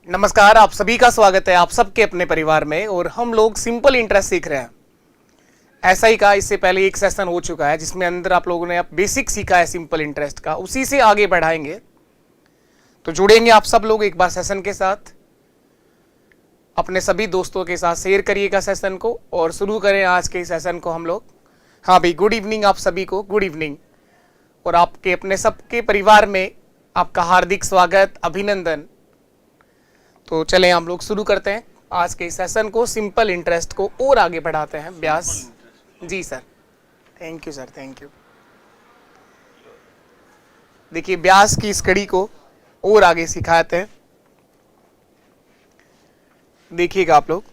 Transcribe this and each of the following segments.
नमस्कार, आप सभी का स्वागत है आप सबके अपने परिवार में। और हम लोग सिंपल इंटरेस्ट सीख रहे हैं। ऐसा ही कहा, इससे पहले एक सेशन हो चुका है जिसमें अंदर आप लोगों ने बेसिक सीखा है सिंपल इंटरेस्ट का, उसी से आगे बढ़ाएंगे। तो जुड़ेंगे आप सब लोग एक बार सेशन के साथ, अपने सभी दोस्तों के साथ शेयर करिएगा सेशन को और शुरू करें आज के सेशन को हम लोग। हाँ भाई, गुड इवनिंग आप सभी को, गुड इवनिंग। और आपके अपने सबके परिवार में आपका हार्दिक स्वागत, अभिनंदन। तो चलें हम लोग शुरू करते हैं आज के सेशन को, सिंपल इंटरेस्ट को और आगे बढ़ाते हैं। Vyas ji sir, thank you sir, thank you. देखिए, ब्यास की इस कड़ी को और आगे सिखाते हैं। देखिएगा आप लोग,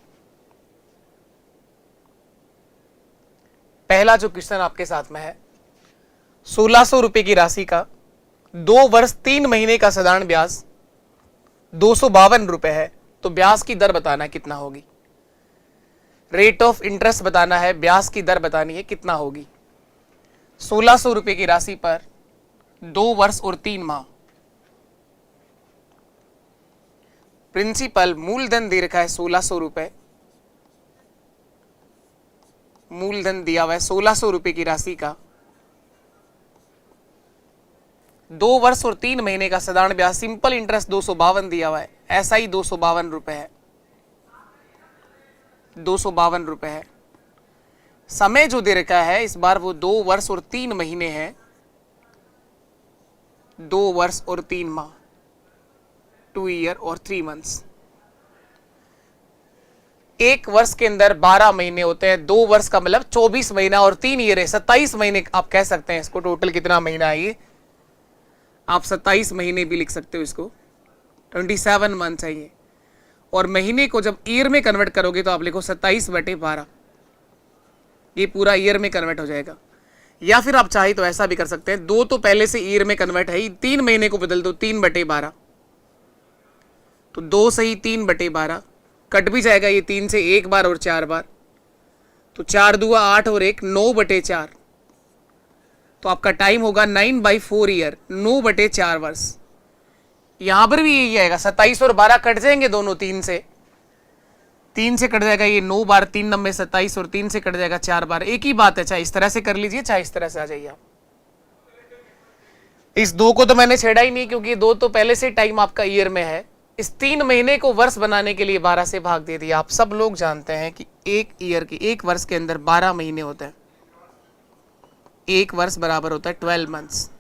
पहला जो क्वेश्चन आपके साथ में है, 1600 रुपए की राशि का 2 वर्ष 3 महीने का साधारण ब्याज 252 रुपए है। तो ब्याज की दर बताना कितना होगी। रेट ऑफ इंटरेस्ट बताना है, ब्याज की दर बतानी है कितना होगी। 1600 रुपए की राशि पर 2 वर्ष और 3 माह। प्रिंसिपल मूलधन दे रखा है 1600 रुपए, मूलधन दिया हुआ है 1600 रुपए की राशि का 2 वर्ष और 3 महीने का साधारण ब्याज सिंपल इंटरेस्ट 252 दिया हुआ है। ऐसा ही 252 रुपए है, 252 रुपए है। समय जो दे रखा है इस बार वो 2 वर्ष और 3 महीने है, 2 वर्ष और 3 माह, 2 ईयर और 3 मंथ्स। एक वर्ष के अंदर 12 महीने होते हैं, 2 वर्ष का मतलब 24 महीना और 3 ईयर है 27 महीने आप कह सकते हैं इसको। टोटल कितना महीना है ये, आप 27 महीने भी लिख सकते हो इसको, 27 मंथ है ये। और महीने को जब ईयर में कन्वर्ट करोगे तो आप लिखो 27/12, ये पूरा ईयर में कन्वर्ट हो जाएगा। या फिर आप चाहे तो ऐसा भी कर सकते हैं, 2 तो पहले से ईयर में कन्वर्ट है ही, 3 महीने को बदल दो 3/12, तो 2 से ही 3/12 कट भी जाएगा, ये 3 से 1 बार और 4 बार, तो 4 दूआ 8 और 1 9/4। तो आपका टाइम होगा 9/4 ईयर, 9/4 वर्ष। यहां पर भी यही आएगा, 27 और 12 कट जाएंगे दोनों, 3 से कट जाएगा ये 9 बार, 3 नंबर 27 और 3 से कट जाएगा 4 बार। एक ही बात है, चाहे इस तरह से कर लीजिए चाहे इस तरह से आ जाइए आप। इस 2 को तो मैंने छेड़ा ही नहीं क्योंकि 2 तो पहले से टाइम आपका ईयर में है। इस 3 महीने को वर्ष बनाने के लिए 12 से भाग दे दिया। आप सब लोग जानते हैं कि एक वर्ष के अंदर 12 महीने होते हैं, एक वर्ष बराबर होता है 12 मंथ्स।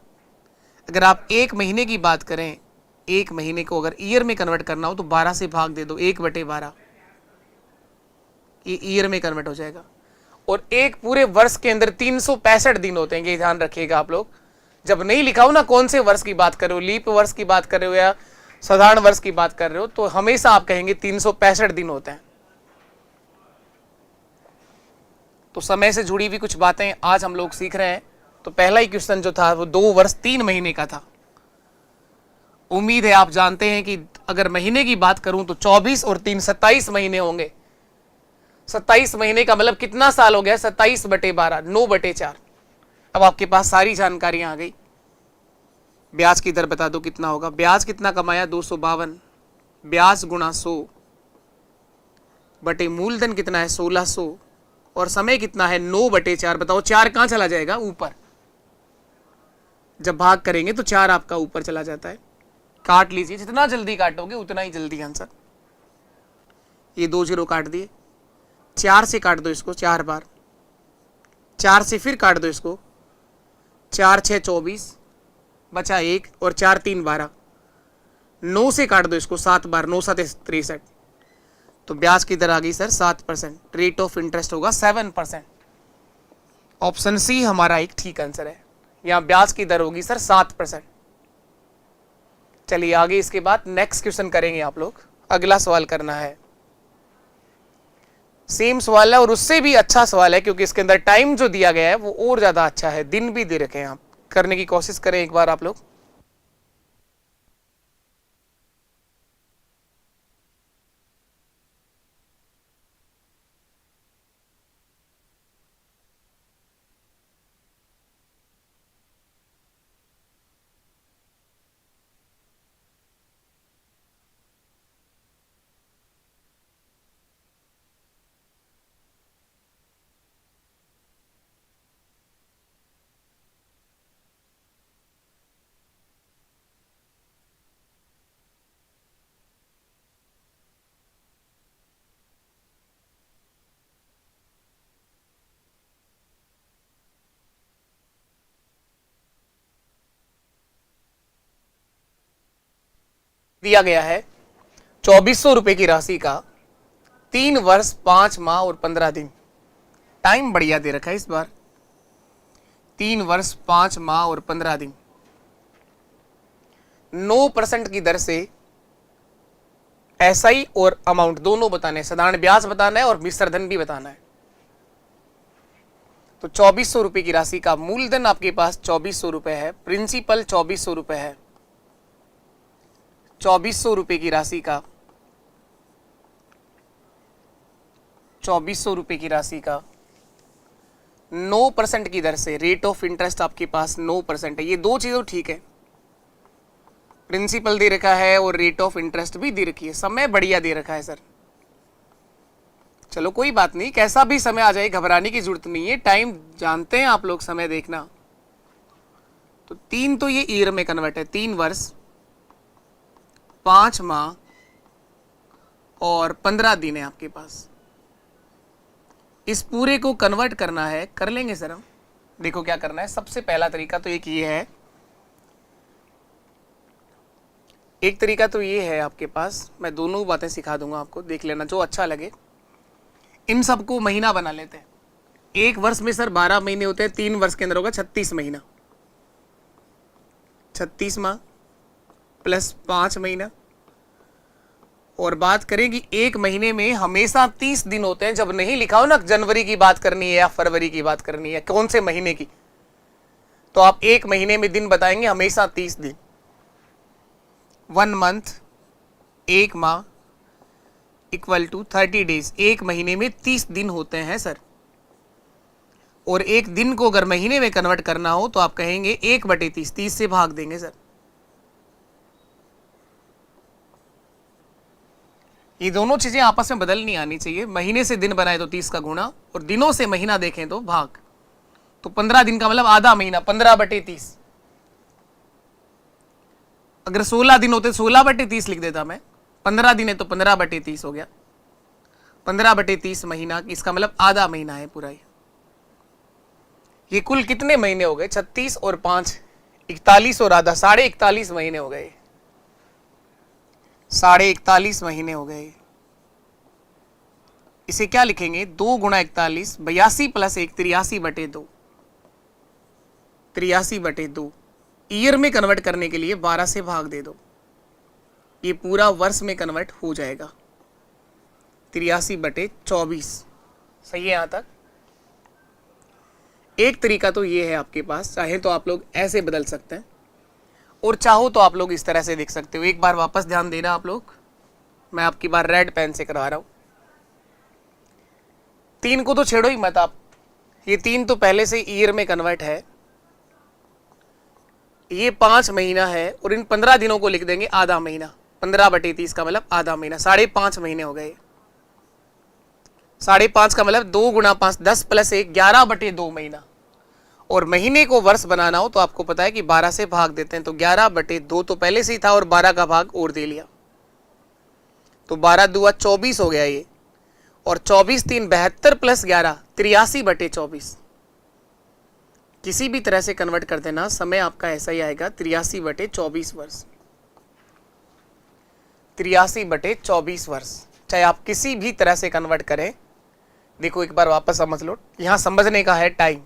अगर आप एक महीने की बात करें, एक महीने को अगर ईयर में कन्वर्ट करना हो तो 12 से भाग दे दो, 1/12, ये ईयर में कन्वर्ट हो जाएगा। और एक पूरे वर्ष के अंदर 365 दिन होते हैं, ये ध्यान रखिएगा आप लोग। जब नहीं लिखा हो ना कौन से वर्ष की बात कर रहे हो, लीप वर्ष की बात कर रहे हो या साधारण वर्ष की बात कर रहे हो, तो हमेशा आप कहेंगे 365 दिन होते हैं। तो समय से जुड़ी हुई कुछ बातें आज हम लोग सीख रहे हैं। तो पहला ही क्वेश्चन जो था वो 2 वर्ष 3 महीने का था। उम्मीद है आप जानते हैं कि अगर महीने की बात करूं तो 24 और 3 27 महीने होंगे। 27 महीने का मतलब कितना साल हो गया, 27/12, 9/4। अब आपके पास सारी जानकारियां आ गई। ब्याज की दर बता दो कितना होगा। ब्याज कितना कमाया, 252, ब्याज गुणा 100 बटे मूलधन कितना है 1600, और समय कितना है 9/4। बताओ 4 कहां चला जाएगा, ऊपर। जब भाग करेंगे तो 4 आपका ऊपर चला जाता है। काट लीजिए, जितना जल्दी काटोगे उतना ही जल्दी आंसर। ये 2 0 काट दिए, 4 से काट दो इसको 4 बार, 4 से फिर काट दो इसको, 4 6 24 बचा 1 और 4 3 12, 9 से काट दो इसको 7 बार, 9 7 63। तो ब्याज की दर आ गई सर 7%। रेट ऑफ इंटरेस्ट होगा 7%। ऑप्शन सी हमारा एक ठीक आंसर है। यहां ब्याज की दर होगी सर 7%। चलिए आगे, इसके बाद नेक्स्ट क्वेश्चन करेंगे आप लोग। अगला सवाल करना है, सेम सवाल है और उससे भी अच्छा सवाल है क्योंकि इसके अंदर टाइम जो दिया गया है वो और ज्यादा अच्छा है, दिन भी दे रखे हैं। आप करने की कोशिश करें एक बार आप लोग। दिया गया है 2400 रुपए की राशि का 3 वर्ष 5 माह और 15 दिन। टाइम बढ़िया दे रखा है इस बार, 3 वर्ष 5 माह और 15 दिन। 9% की दर से एसआई और अमाउंट दोनों बताने हैं, साधारण ब्याज बताना है और मिश्र धन भी बताना है। तो 2400 रुपए की राशि का मूलधन आपके पास 2400 रुपए है, प्रिंसिपल 2400 रुपए है। 2400 रुपए की राशि का 2400 रुपए की राशि का 9% की दर से रेट ऑफ इंटरेस्ट आपके पास 9% है। ये दो चीज़ों ठीक है, प्रिंसिपल दे रखा है और रेट ऑफ इंटरेस्ट भी दे रखी है, समय बढ़िया दे रखा है सर। चलो कोई बात नहीं, कैसा भी समय आ जाए घबराने की जरूरत नहीं है, टाइम जानते हैं आप लोग, समय देखना। तो 3 तो ये ईयर में कन्वर्ट है, 3 वर्ष 5 माह और 15 दिन है आपके पास। इस पूरे को कन्वर्ट करना है, कर लेंगे सर हम। देखो क्या करना है, सबसे पहला तरीका तो एक ये है, एक तरीका तो ये है आपके पास, मैं दोनों बातें सिखा दूंगा आपको, देख लेना जो अच्छा लगे। इन सबको महीना बना लेते हैं। एक वर्ष में सर 12 महीने होते हैं, 3 वर्ष के अंदर होगा 36 महीना, 36 माह प्लस 5 महीना। और बात करें कि एक महीने में हमेशा 30 दिन होते हैं, जब नहीं लिखा हो ना जनवरी की बात करनी है या फरवरी की बात करनी है, कौन से महीने की, तो आप एक महीने में दिन बताएंगे हमेशा 30 दिन। 1 मंथ, एक माह इक्वल टू 30 डेज। एक महीने में 30 दिन होते हैं सर। और एक दिन को अगर महीने में कन्वर्ट करना हो तो आप कहेंगे 1/30, 30 से भाग देंगे सर। ये दोनों चीजें आपस में बदल नहीं आनी चाहिए। महीने से दिन बनाए तो 30 का गुणा, और दिनों से महीना देखें तो भाग। तो 15 दिन का मतलब आधा महीना, 15/30। अगर 16 दिन होते 16/30 लिख देता मैं, 15 दिन है तो 15/30 हो गया, 15/30 महीना, इसका मतलब आधा महीना है पूरा। ये कुल कितने महीने हो गए, 36 और 5 41 और आधा, 41.5 महीने हो गए, 41.5 महीने हो गए। इसे क्या लिखेंगे, 2 गुणा 41, 82 प्लस 1, 83/2, 83/2। ईयर में कन्वर्ट करने के लिए 12 से भाग दे दो, ये पूरा वर्ष में कन्वर्ट हो जाएगा, 83/24। सही है यहां तक। एक तरीका तो ये है आपके पास, चाहे तो आप लोग ऐसे बदल सकते हैं और चाहो तो आप लोग इस तरह से देख सकते हो। एक बार वापस ध्यान देना आप लोग, मैं आपकी बार रेड पेन से करवा रहा हूं। 3 को तो छेड़ो ही मत आप, ये 3 तो पहले से ईयर में कन्वर्ट है। ये 5 महीना है और इन 15 दिनों को लिख देंगे आधा महीना, 15/30 का मतलब आधा महीना, 5.5 महीने हो गए। 5.5 का मतलब 2 गुणा 5, 10 प्लस 1, 11/2 महीना। और महीने को वर्ष बनाना हो तो आपको पता है कि 12 से भाग देते हैं, तो 11/2 तो पहले से ही था और 12 का भाग और दे लिया, तो 12 दूआ 24 हो गया ये। और 24 3 72 प्लस 11 83/24। किसी भी तरह से कन्वर्ट कर देना, समय आपका ऐसा ही आएगा, 83/24 वर्ष, 83/24 वर्ष। चाहे आप किसी भी तरह से कन्वर्ट करें। देखो एक बार वापस समझ लो, यहां समझने का है टाइम,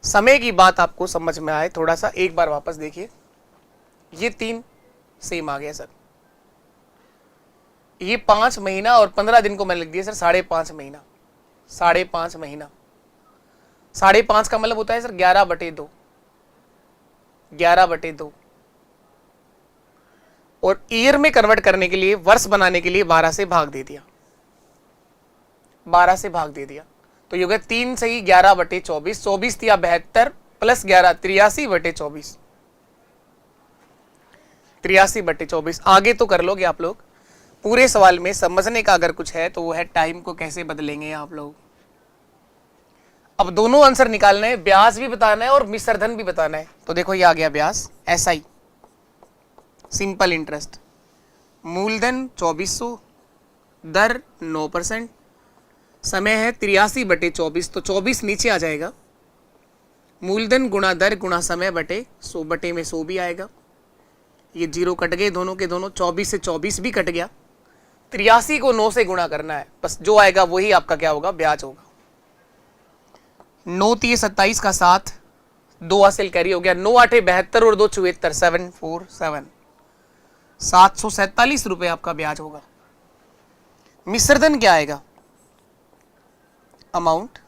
समय की बात आपको समझ में आए थोड़ा सा, एक बार वापस देखिए। ये 3 सेम आ गया सर, ये 5 महीना और 15 दिन को मैंने लिख दिया सर 5.5 महीना, 5.5 महीना। 5.5 का मतलब होता है सर 11/2, 11/2। और ईयर में कन्वर्ट करने के लिए, वर्ष बनाने के लिए 12 से भाग दे दिया, 12 से भाग दे दिया, तो ये हो गया 3 से ही 11/24, 24 दिया 72 प्लस 11 83/24, 83/24। आगे तो कर लोगे आप लोग। पूरे सवाल में समझने का अगर कुछ है तो वो है टाइम को कैसे बदलेंगे आप लोग। अब दोनों आंसर निकालने हैं, ब्याज भी बताना है और मिश्र धन भी बताना है। तो देखो ये आ गया ब्याज, एसआई सिंपल इंटरेस्ट, मूलधन 2400, दर 9%, समय है 83/24, तो 24 नीचे आ जाएगा, मूलधन गुणा दर गुणा समय बटे 100 बटे में 100 भी आएगा। ये 0 कट गए दोनों के दोनों, 24 से 24 भी कट गया। 83 को 9 से गुणा करना है, बस जो आएगा वही आपका क्या होगा, ब्याज होगा। 9 3 27 का 7, 2 हासिल कैरी हो गया, 9 8 72 और 2 74, 747, 747 रुपए आपका ब्याज होगा। मिश्रधन क्या आएगा, अमाउंट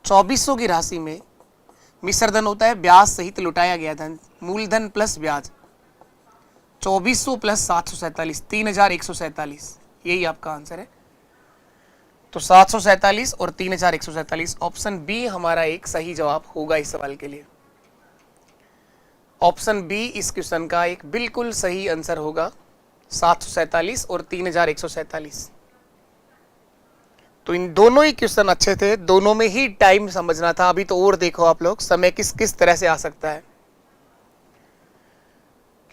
2400 की राशि में मिश्रधन होता है ब्याज सहित लुटाया गया धन, मूलधन प्लस ब्याज। 2400 प्लस 747, 3147, यही आपका आंसर है। तो 747 और 3147, ऑप्शन बी हमारा एक सही जवाब होगा इस सवाल के लिए। ऑप्शन बी इस क्वेश्चन का एक बिल्कुल सही आंसर होगा, 747 और 3147। तो इन दोनों ही क्वेश्चन अच्छे थे, दोनों में ही टाइम समझना था। अभी तो और देखो आप लोग समय किस किस तरह से आ सकता है।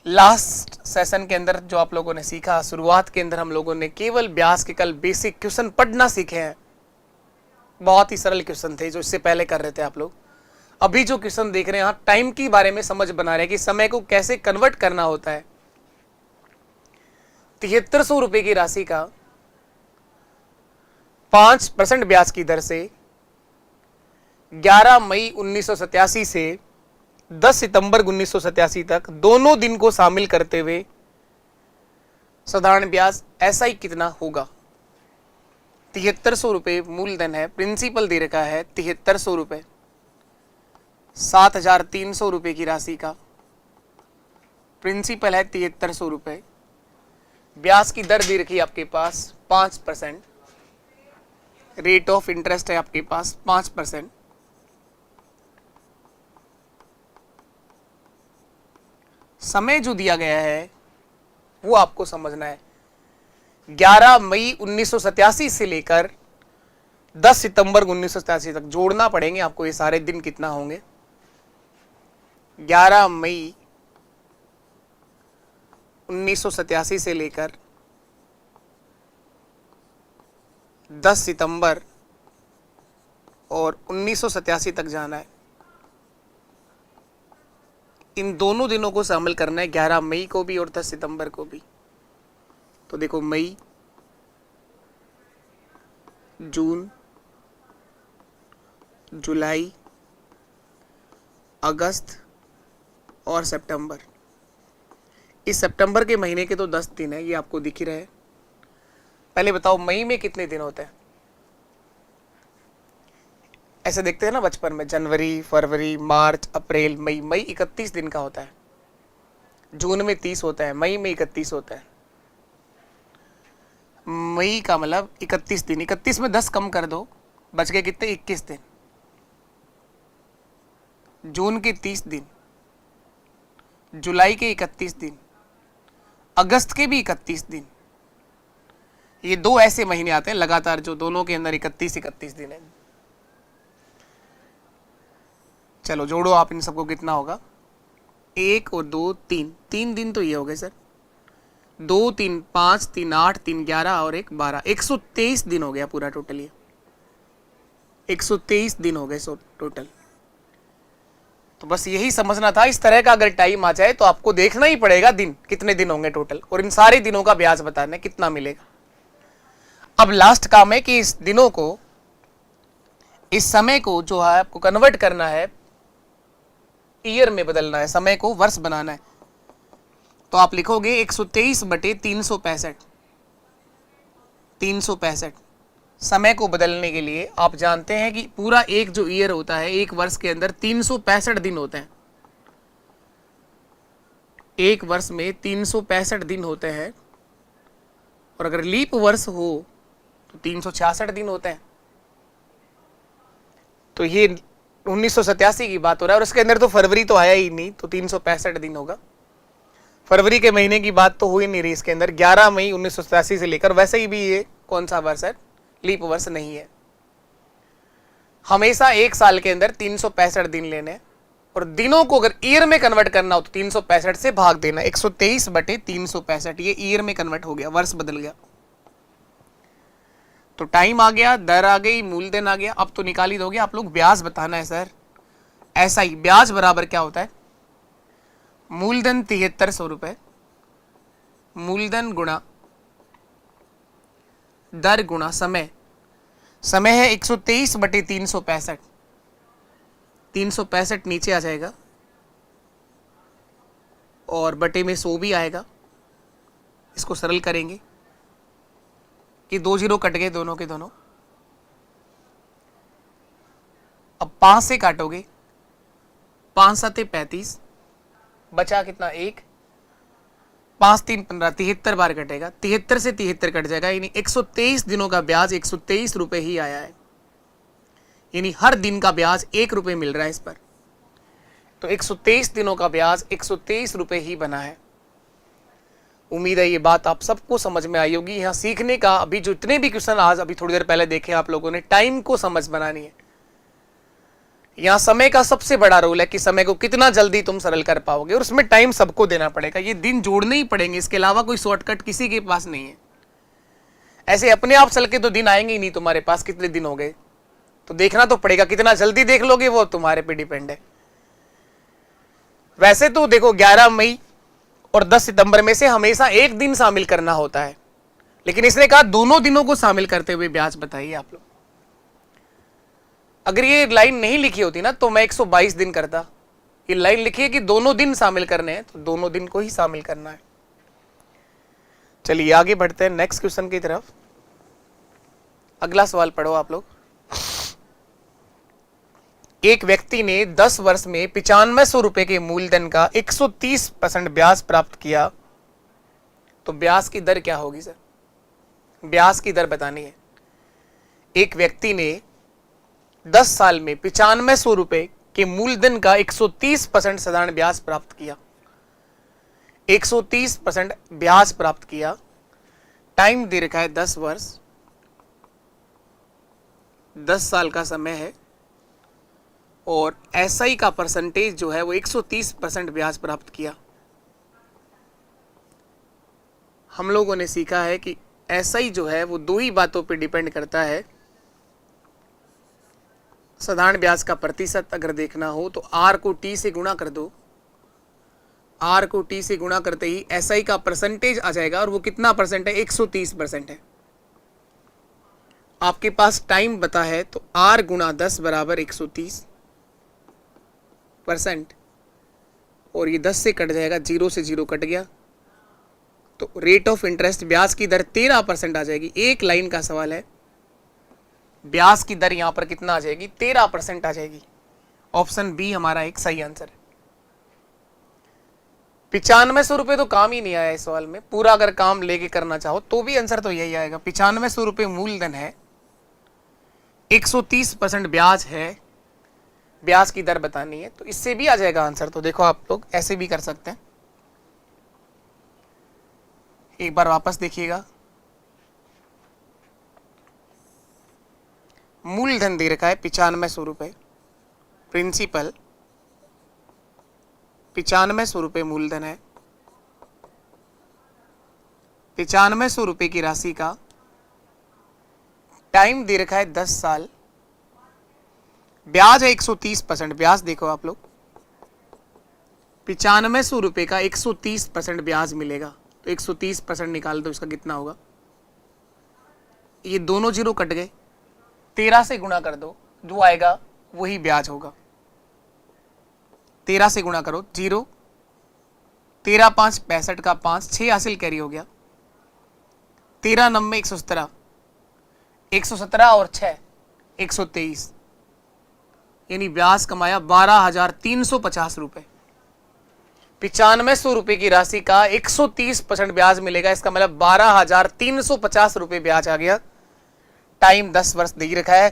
लास्ट सेशन के अंदर जो आप लोगों ने सीखा, शुरुआत के अंदर हम लोगों ने केवल ब्याज के कल बेसिक क्वेश्चन पढ़ना सीखे हैं। बहुत ही सरल क्वेश्चन थे जो इससे पहले कर रहे थे आप लोग। अभी जो क्वेश्चन देख रहे हैं आप टाइम के बारे में समझ बना रहे हैं कि समय को कैसे कन्वर्ट करना होता है। 7300 रुपए की राशि का 5% ब्याज की दर से 11 मई 1987 से 10 सितंबर 1987 तक दोनों दिन को शामिल करते हुए साधारण ब्याज ऐसा ही कितना होगा। 7300 रुपए मूलधन है, प्रिंसिपल दे रखा है 7300 रुपए, 7300 रुपए की राशि का प्रिंसिपल है 7300 रुपए, ब्याज की दर दे रखी है आपके पास 5%, रेट ऑफ इंटरेस्ट है आपके पास 5%। समय जो दिया गया है वो आपको समझना है, 11 मई 1987 से लेकर 10 सितंबर 1987 तक जोड़ना पड़ेंगे आपको ये सारे दिन कितना होंगे। 11 मई 1987 से लेकर 10 सितंबर और 1987 तक जाना है। इन दोनों दिनों को शामिल करना है, 11 मई को भी और 10 सितंबर को भी। तो देखो मई, जून, जुलाई, अगस्त और सितंबर। इस सितंबर के महीने के तो 10 दिन है, ये आपको दिख ही रहे। पहले बताओ मई में कितने दिन होते हैं? ऐसे देखते हैं ना बचपन में, जनवरी, फरवरी, मार्च, अप्रैल, मई। मई 31 दिन का होता है, जून में 30 होता है, मई में 31 होता है। मई का मतलब 31 दिन, 31 में 10 कम कर दो, बच गए कितने? 21 दिन। जून के 30 दिन, जुलाई के 31 दिन, अगस्त के भी 31 दिन। ये दो ऐसे महीने आते हैं लगातार जो दोनों के अंदर 31 दिन है। चलो जोड़ो आप इन सबको, कितना होगा? 1 और 2 3, 3 दिन तो ये हो गए सर। 2 3 5 3 8 3 11 और 1 12, 123 दिन हो गया पूरा टोटल। ये 123 दिन हो गए सो टोटल। तो बस यही समझना था। इस तरह का अगर टाइम आ जाए तो आपको देखना ही पड़ेगा दिन कितने दिन होंगे टोटल, और इन सारे दिनों का ब्याज बताना कितना मिलेगा। अब लास्ट काम है कि इस दिनों को, इस समय को जो है आपको कन्वर्ट करना है, ईयर में बदलना है, समय को वर्ष बनाना है। तो आप लिखोगे 123/365। 365 समय को बदलने के लिए आप जानते हैं कि पूरा एक जो ईयर होता है, एक वर्ष के अंदर 365 दिन होते हैं। एक वर्ष में 365 दिन होते हैं, और अगर लीप वर्ष हो तो 366 दिन होते हैं। तो ये 1987 की बात हो रहा है, और उसके अंदर तो फरवरी तो आया ही नहीं, तो 365 दिन होगा। फरवरी के महीने की बात तो हो ही नहीं रही इसके अंदर। 11 मई 1987 से लेकर, वैसे ही भी ये कौन सा वर्ष है? लीप वर्ष नहीं है। हमेशा एक साल के अंदर 365 दिन लेने, और दिनों को अगर ईयर में कन्वर्ट करना हो तो 365 से भाग देना। 123/365 ये ईयर में कन्वर्ट हो गया, वर्ष बदल गया। तो टाइम आ गया, दर आ गई, मूलधन आ गया। अब तो निकाल ही दोगे आप लोग। ब्याज बताना है सर। ऐसा ही ब्याज बराबर क्या होता है? मूलधन 7300 रुपए, मूलधन गुणा दर गुणा समय, समय है 123 बटे 365, 365 नीचे आ जाएगा और बटे में 100 भी आएगा। इसको सरल करेंगे कि 2 जीरो कट गए दोनों के दोनों। अब 5 से काटोगे, 5 7 35, बचा कितना 1, 5 3 15, 73 बार कटेगा, 73 से 73 कट जाएगा, यानी 123 दिनों का ब्याज 123 रुपए ही आया है। यानी हर दिन का ब्याज 1 रुपए मिल रहा है इस पर, तो 123 दिनों का ब्याज 123 रुपए ही बना है। उम्मीद है ये बात आप सबको समझ में आई होगी। यहाँ सीखने का अभी जो इतने भी क्वेश्चन आज अभी थोड़ी देर पहले देखे आप लोगों ने, टाइम को समझ बनानी है। यहाँ समय का सबसे बड़ा रोल है कि समय को कितना जल्दी तुम सरल कर पाओगे, और उसमें टाइम सबको देना पड़ेगा। ये दिन जोड़ने ही पड़ेंगे, इसके अलावा कोई शॉर्टकट किसी के पास नहीं है। ऐसे अपने आप चल के तो दिन आएंगे ही नहीं तुम्हारे पास। कितने दिन हो गए तो देखना तो पड़ेगा, कितना जल्दी देख लोगे वो तुम्हारे पे डिपेंड है। वैसे तो देखो 11 मई और 10 सितंबर में से हमेशा एक दिन शामिल करना होता है, लेकिन इसने कहा दोनों दिनों को शामिल करते हुए ब्याज बताइए आप लोग। अगर ये लाइन नहीं लिखी होती ना तो मैं 122 दिन करता। ये लाइन लिखी है कि दोनों दिन शामिल करने हैं, तो दोनों दिन को ही शामिल करना है। चलिए आगे बढ़ते हैं नेक्स्ट क्वेश्चन की तरफ। अगला सवाल पढ़ो आप लोग। एक व्यक्ति ने 10 वर्ष में 9500 रुपए के मूलधन का 130% ब्याज प्राप्त किया, तो ब्याज की दर क्या होगी सर? ब्याज की दर बतानी है। एक व्यक्ति ने 10 साल में 9500 रुपए के मूलधन का 130% साधारण ब्याज प्राप्त किया, 130% ब्याज प्राप्त किया। टाइम दे रखा है 10 वर्ष, 10 साल का समय है, और एसआई का परसेंटेज जो है वो 130% ब्याज प्राप्त किया। हम लोगों ने सीखा है कि एसआई जो है वो दो ही बातों पे डिपेंड करता है। साधारण ब्याज का प्रतिशत अगर देखना हो तो आर को टी से गुणा कर दो, आर को टी से गुणा करते ही एसआई का परसेंटेज आ जाएगा, और वो कितना परसेंट है? 130% है। आपके पास टाइम बता है तो आर गुणा 10 बराबर 130%, और ये 10 से कट जाएगा, 0 से 0 कट गया, तो रेट ऑफ इंटरेस्ट ब्याज की दर 13% आ जाएगी। एक लाइन का सवाल है, ब्याज की दर यहां पर कितना आ जाएगी? 13% आ जाएगी। ऑप्शन बी हमारा एक सही आंसर है। 9500 रुपए तो काम ही नहीं आया इस सवाल में। पूरा अगर काम लेके करना चाहो तो भी आंसर तो यही आएगा। 9500 रुपए मूलधन है, 130% ब्याज है, ब्याज की दर बतानी है, तो इससे भी आ जाएगा आंसर। तो देखो आप लोग ऐसे भी कर सकते हैं। एक बार वापस देखिएगा। मूलधन दे रखा है 9500 रुपए, प्रिंसिपल 9500 रुपए मूलधन है। 9500 रुपए की राशि का टाइम दे रखा है 10 साल, ब्याज है 130%। ब्याज देखो आप लोग, 9500 रुपए का 130% ब्याज मिलेगा, तो 130% निकाल दो, इसका कितना होगा? ये दोनों जीरो कट गए, 13 से गुणा कर दो, जो आएगा वही ब्याज होगा। 13 से गुणा करो, 0, 13 5 65 का 5, 6 हासिल कैरी हो गया, 13 9 117, 117 और 6 123, यानी ब्याज कमाया 12,350 रुपए। 9500 रुपए की राशि का 130% ब्याज मिलेगा, इसका मतलब 12,350 रुपए ब्याज आ गया। टाइम 10 वर्ष दे रखा है,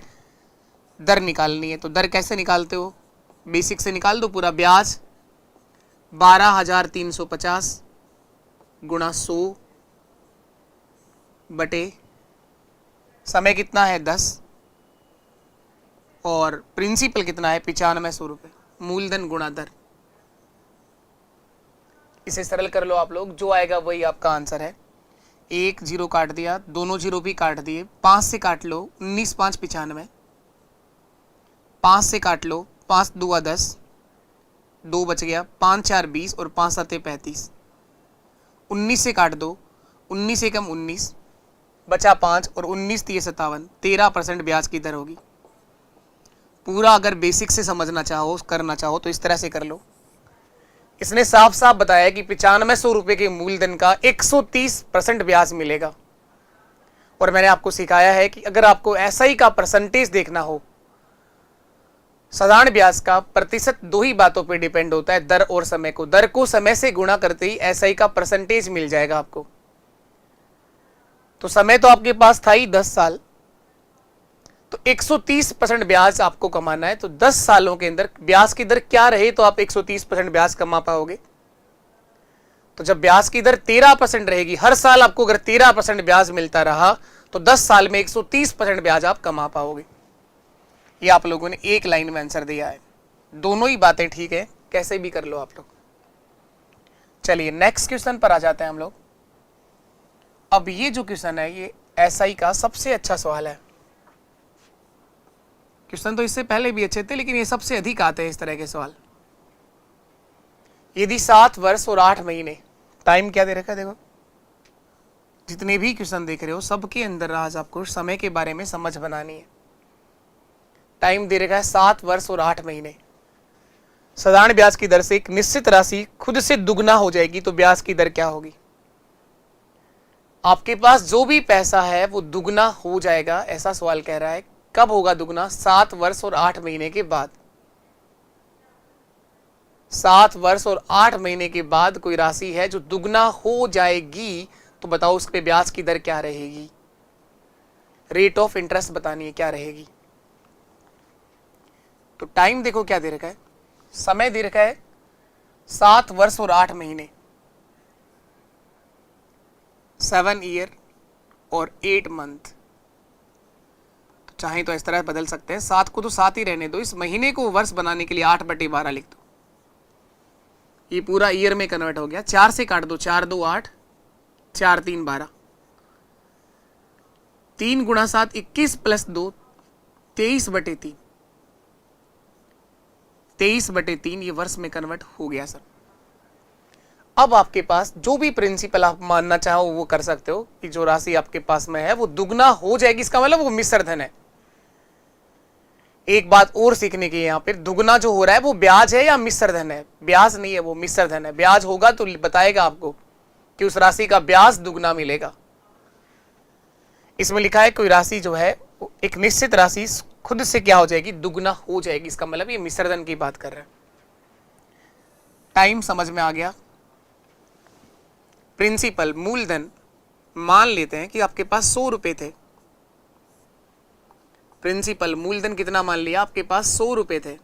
दर निकालनी है, तो दर कैसे निकालते हो? बेसिक से निकाल दो पूरा। ब्याज 12,350 गुणा 100 बटे समय कितना है 10, और प्रिंसिपल कितना है 9500 रुपए, मूलधन गुणा दर। इसे सरल कर लो आप लोग, जो आएगा वही आपका आंसर है। 1 जीरो काट दिया, दोनों जीरो भी काट दिए, 5 से काट लो, 19 5 95, 5 से काट लो, 5 2 10, 2 बच गया, 5 4 20 और 5 7 35, 19 से काट दो, 19 से कम 19 बचा 5 और 19 3 57, 13% ब्याज की दर होगी। पूरा अगर बेसिक से समझना चाहो, करना चाहो तो इस तरह से कर लो। इसने साफ साफ बताया कि 9500 रुपए के मूलधन का 130% ब्याज मिलेगा। और मैंने आपको सिखाया है कि अगर आपको एसआई का परसेंटेज देखना हो, साधारण ब्याज का प्रतिशत 2 ही बातों पे डिपेंड होता है, दर और समय को। दर को समय से गुणा करते ही एसआई का परसेंटेज मिल जाएगा आपको। तो समय तो आपके पास था ही 10 साल, तो 130% ब्याज आपको कमाना है। तो 10 सालों के अंदर ब्याज की दर क्या रहे तो आप 130% ब्याज कमा पाओगे। तो जब ब्याज की दर 13% रहेगी, हर साल आपको अगर 13% ब्याज मिलता रहा तो 10 साल में 130% ब्याज आप कमा पाओगे। ये आप लोगों ने एक लाइन में आंसर दिया है। दोनों ही बातें ठीक है, कैसे भी कर लो आप लोग। चलिए नेक्स्ट क्वेश्चन पर आ जाते हैं हम लोग। अब ये जो क्वेश्चन है ये एसआई का सबसे अच्छा सवाल है। क्वेश्चन तो इससे पहले भी अच्छे थे, लेकिन ये सबसे अधिक आते हैं इस तरह के सवाल। यदि 7 वर्ष और 8 महीने, टाइम क्या दे रखा है देखो, जितने भी क्वेश्चन देख रहे हो सबके अंदर आज आपको समय के बारे में समझ बनानी है। टाइम दे रखा है 7 वर्ष और 8 महीने। साधारण ब्याज की दर से एक निश्चित राशि खुद से दुगना हो जाएगी तो ब्याज की दर क्या होगी। आपके पास जो भी पैसा है वो दुगना हो जाएगा, ऐसा सवाल कह रहा है। कब होगा दुगना? 7 वर्ष और 8 महीने के बाद। 7 वर्ष और 8 महीने के बाद कोई राशि है जो दुगना हो जाएगी, तो बताओ उस पे ब्याज की दर क्या रहेगी। रेट ऑफ इंटरेस्ट बतानी है क्या रहेगी। तो टाइम देखो क्या दे रखा है, समय दे रखा है 7 वर्ष और 8 महीने, 7 ईयर और 8 मंथ। तो चाहे तो इस तरह बदल सकते हैं, 7 को तो 7 ही रहने दो, इस महीने को वर्ष बनाने के लिए 8/12 लिख दो। ये पूरा ईयर में कन्वर्ट हो गया। 4 से काट दो, 4 2 8, 4 3 12, 3 गुणा 7 21 प्लस 2 23/3, 23/3 ये वर्ष में कन्वर्ट हो गया सर। अब आपके पास जो भी प्रिंसिपल आप मानना चाहो वो कर सकते हो कि जो राशि आपके पास में है वो दुगना हो जाएगी, इसका मतलब वो मिश्र धन है। एक बात और सीखने की यहाँ पे, दुगना जो हो रहा है वो ब्याज है या मिश्र धन है? ब्याज नहीं है, वो मिश्र धन है। ब्याज होगा तो बताएगा आपको कि उस राशि का ब्याज दुगना मिलेगा। इसमें लिखा है कोई राशि जो है एक निश्चित राशि खुद से क्या हो जाएगी, दुगना हो जाएगी, इसका मतलब ये मिश्र धन की बात कर रहे हैं। टाइम समझ में आ गया। प्रिंसिपल मूलधन मान लेते हैं कि आपके पास 100 रुपए थे। प्रिंसिपल मूलधन कितना मान लिया, आपके पास 100 रुपए थे।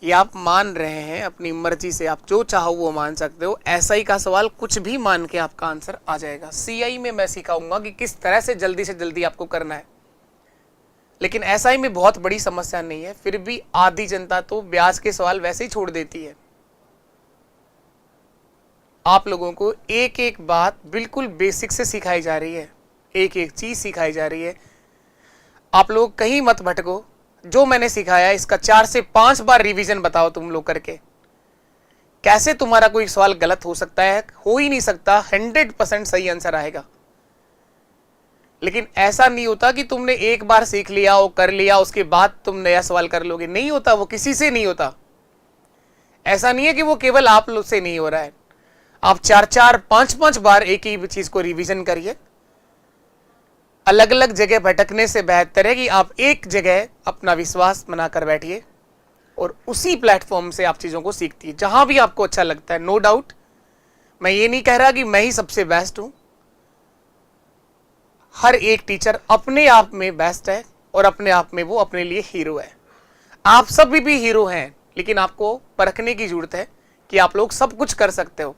ये आप मान रहे हैं अपनी मर्जी से, आप जो चाहो वो मान सकते हो। एसआई का सवाल कुछ भी मान के आपका आंसर आ जाएगा। सीआई में मैं सिखाऊंगा कि किस तरह से जल्दी आपको करना है, लेकिन एसआई में बहुत बड़ी समस्या नहीं है। फिर भी आधी जनता तो ब्याज के सवाल वैसे ही छोड़ देती है। आप लोगों को एक एक बात बिल्कुल बेसिक से सिखाई जा रही है, एक एक चीज सिखाई जा रही है। आप लोग कहीं मत भटको। जो मैंने सिखाया इसका 4 से 5 बार रिवीजन बताओ तुम लोग करके। कैसे तुम्हारा कोई सवाल गलत हो सकता है? हो ही नहीं सकता, 100% सही आंसर आएगा। लेकिन ऐसा नहीं होता कि तुमने एक बार सीख लिया और कर लिया उसके बाद तुम नया सवाल कर लोगे। नहीं होता, वो किसी से नहीं होता। ऐसा नहीं है कि वो केवल आप लोग से नहीं हो रहा है। आप 4-4, 5-5 बार एक ही चीज को रिवीजन करिए। अलग अलग जगह भटकने से बेहतर है कि आप एक जगह अपना विश्वास बनाकर बैठिए और उसी प्लेटफॉर्म से आप चीजों को सीखती है जहां भी आपको अच्छा लगता है। नो डाउट, मैं ये नहीं कह रहा कि मैं ही सबसे बेस्ट हूं। हर एक टीचर अपने आप में बेस्ट है और अपने आप में वो अपने लिए हीरो है। आप सब भी हीरो हैं, लेकिन आपको परखने की जरूरत है कि आप लोग सब कुछ कर सकते हो।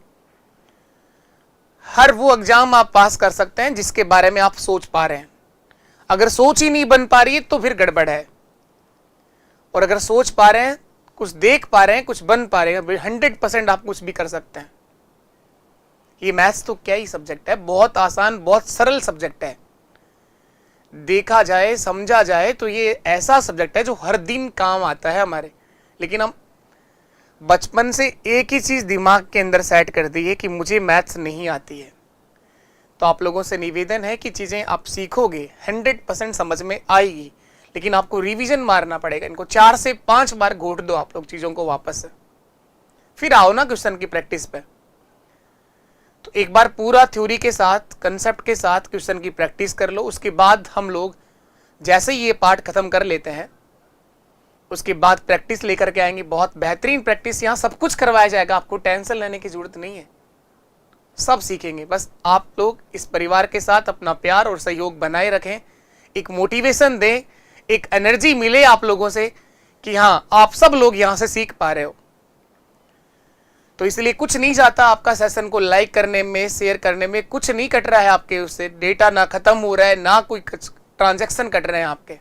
हर वो एग्जाम आप पास कर सकते हैं जिसके बारे में आप सोच पा रहे हैं। अगर सोच ही नहीं बन पा रही है तो फिर गड़बड़ है, और अगर सोच पा रहे हैं, कुछ देख पा रहे हैं, कुछ बन पा रहे हैं, 100% आप कुछ भी कर सकते हैं। ये मैथ्स तो क्या ही सब्जेक्ट है, बहुत आसान, बहुत सरल सब्जेक्ट है। देखा जाए, समझा जाए तो ये ऐसा सब्जेक्ट है जो हर दिन काम आता है हमारे। लेकिन हम बचपन से एक ही चीज दिमाग के अंदर सेट कर दी है कि मुझे मैथ्स नहीं आती है। तो आप लोगों से निवेदन है कि चीजें आप सीखोगे 100% समझ में आएगी, लेकिन आपको रिवीजन मारना पड़ेगा। इनको 4 से 5 बार घोट दो आप लोग चीजों को वापस से, फिर आओ ना क्वेश्चन की प्रैक्टिस पे। तो एक बार पूरा थ्योरी के साथ, कंसेप्ट के साथ क्वेश्चन की प्रैक्टिस कर लो। उसके बाद हम लोग जैसे ही ये पार्ट खत्म कर लेते हैं, उसके बाद प्रैक्टिस लेकर के आएंगे। बहुत बेहतरीन प्रैक्टिस, यहाँ सब कुछ करवाया जाएगा, आपको टेंशन लेने की जरूरत नहीं है, सब सीखेंगे। बस आप लोग इस परिवार के साथ अपना प्यार और सहयोग बनाए रखें, एक मोटिवेशन दें, एक एनर्जी मिले आप लोगों से कि हाँ आप सब लोग यहां से सीख पा रहे हो। तो इसलिए कुछ नहीं जाता आपका सेशन को लाइक करने में, शेयर करने में, कुछ नहीं कट रहा है आपके, उससे डेटा ना खत्म हो रहा है, ना कोई ट्रांजैक्शन कट रहे हैं आपके।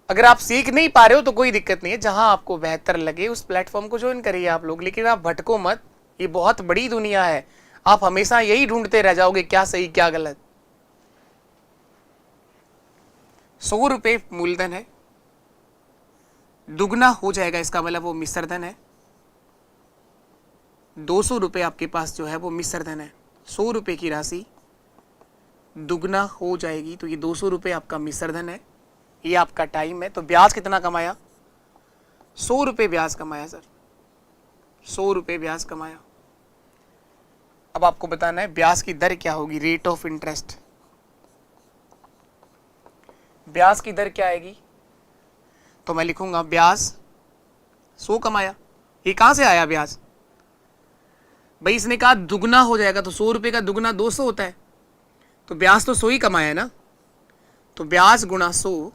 अगर आप सीख नहीं पा रहे हो तो कोई दिक्कत नहीं है, जहां आपको बेहतर लगे उस प्लेटफॉर्म को ज्वाइन करिए आप लोग, लेकिन आप भटको मत। ये बहुत बड़ी दुनिया है, आप हमेशा यही ढूंढते रह जाओगे क्या सही क्या गलत। 100 रुपए मूलधन है, दुगना हो जाएगा इसका मतलब वो मिश्र धन है। 200 रुपए आपके पास जो है वो मिश्र धन है। 100 रुपए की राशि दुगना हो जाएगी तो ये 200 रुपए आपका मिश्र धन है, ये आपका टाइम है। तो ब्याज कितना कमाया? 100 रुपए ब्याज कमाया सर, 100 रुपए ब्याज कमाया। अब आपको बताना है ब्याज की दर क्या होगी, रेट ऑफ इंटरेस्ट। ब्याज की दर क्या आएगी? तो मैं लिखूंगा ब्याज 100 कमाया। ये कहां से आया ब्याज? भाई इसने कहा दुगना हो जाएगा, तो 100 रुपए का दुगना 200 होता है, तो ब्याज तो 100 ही कमाया ना। तो ब्याज गुणा 100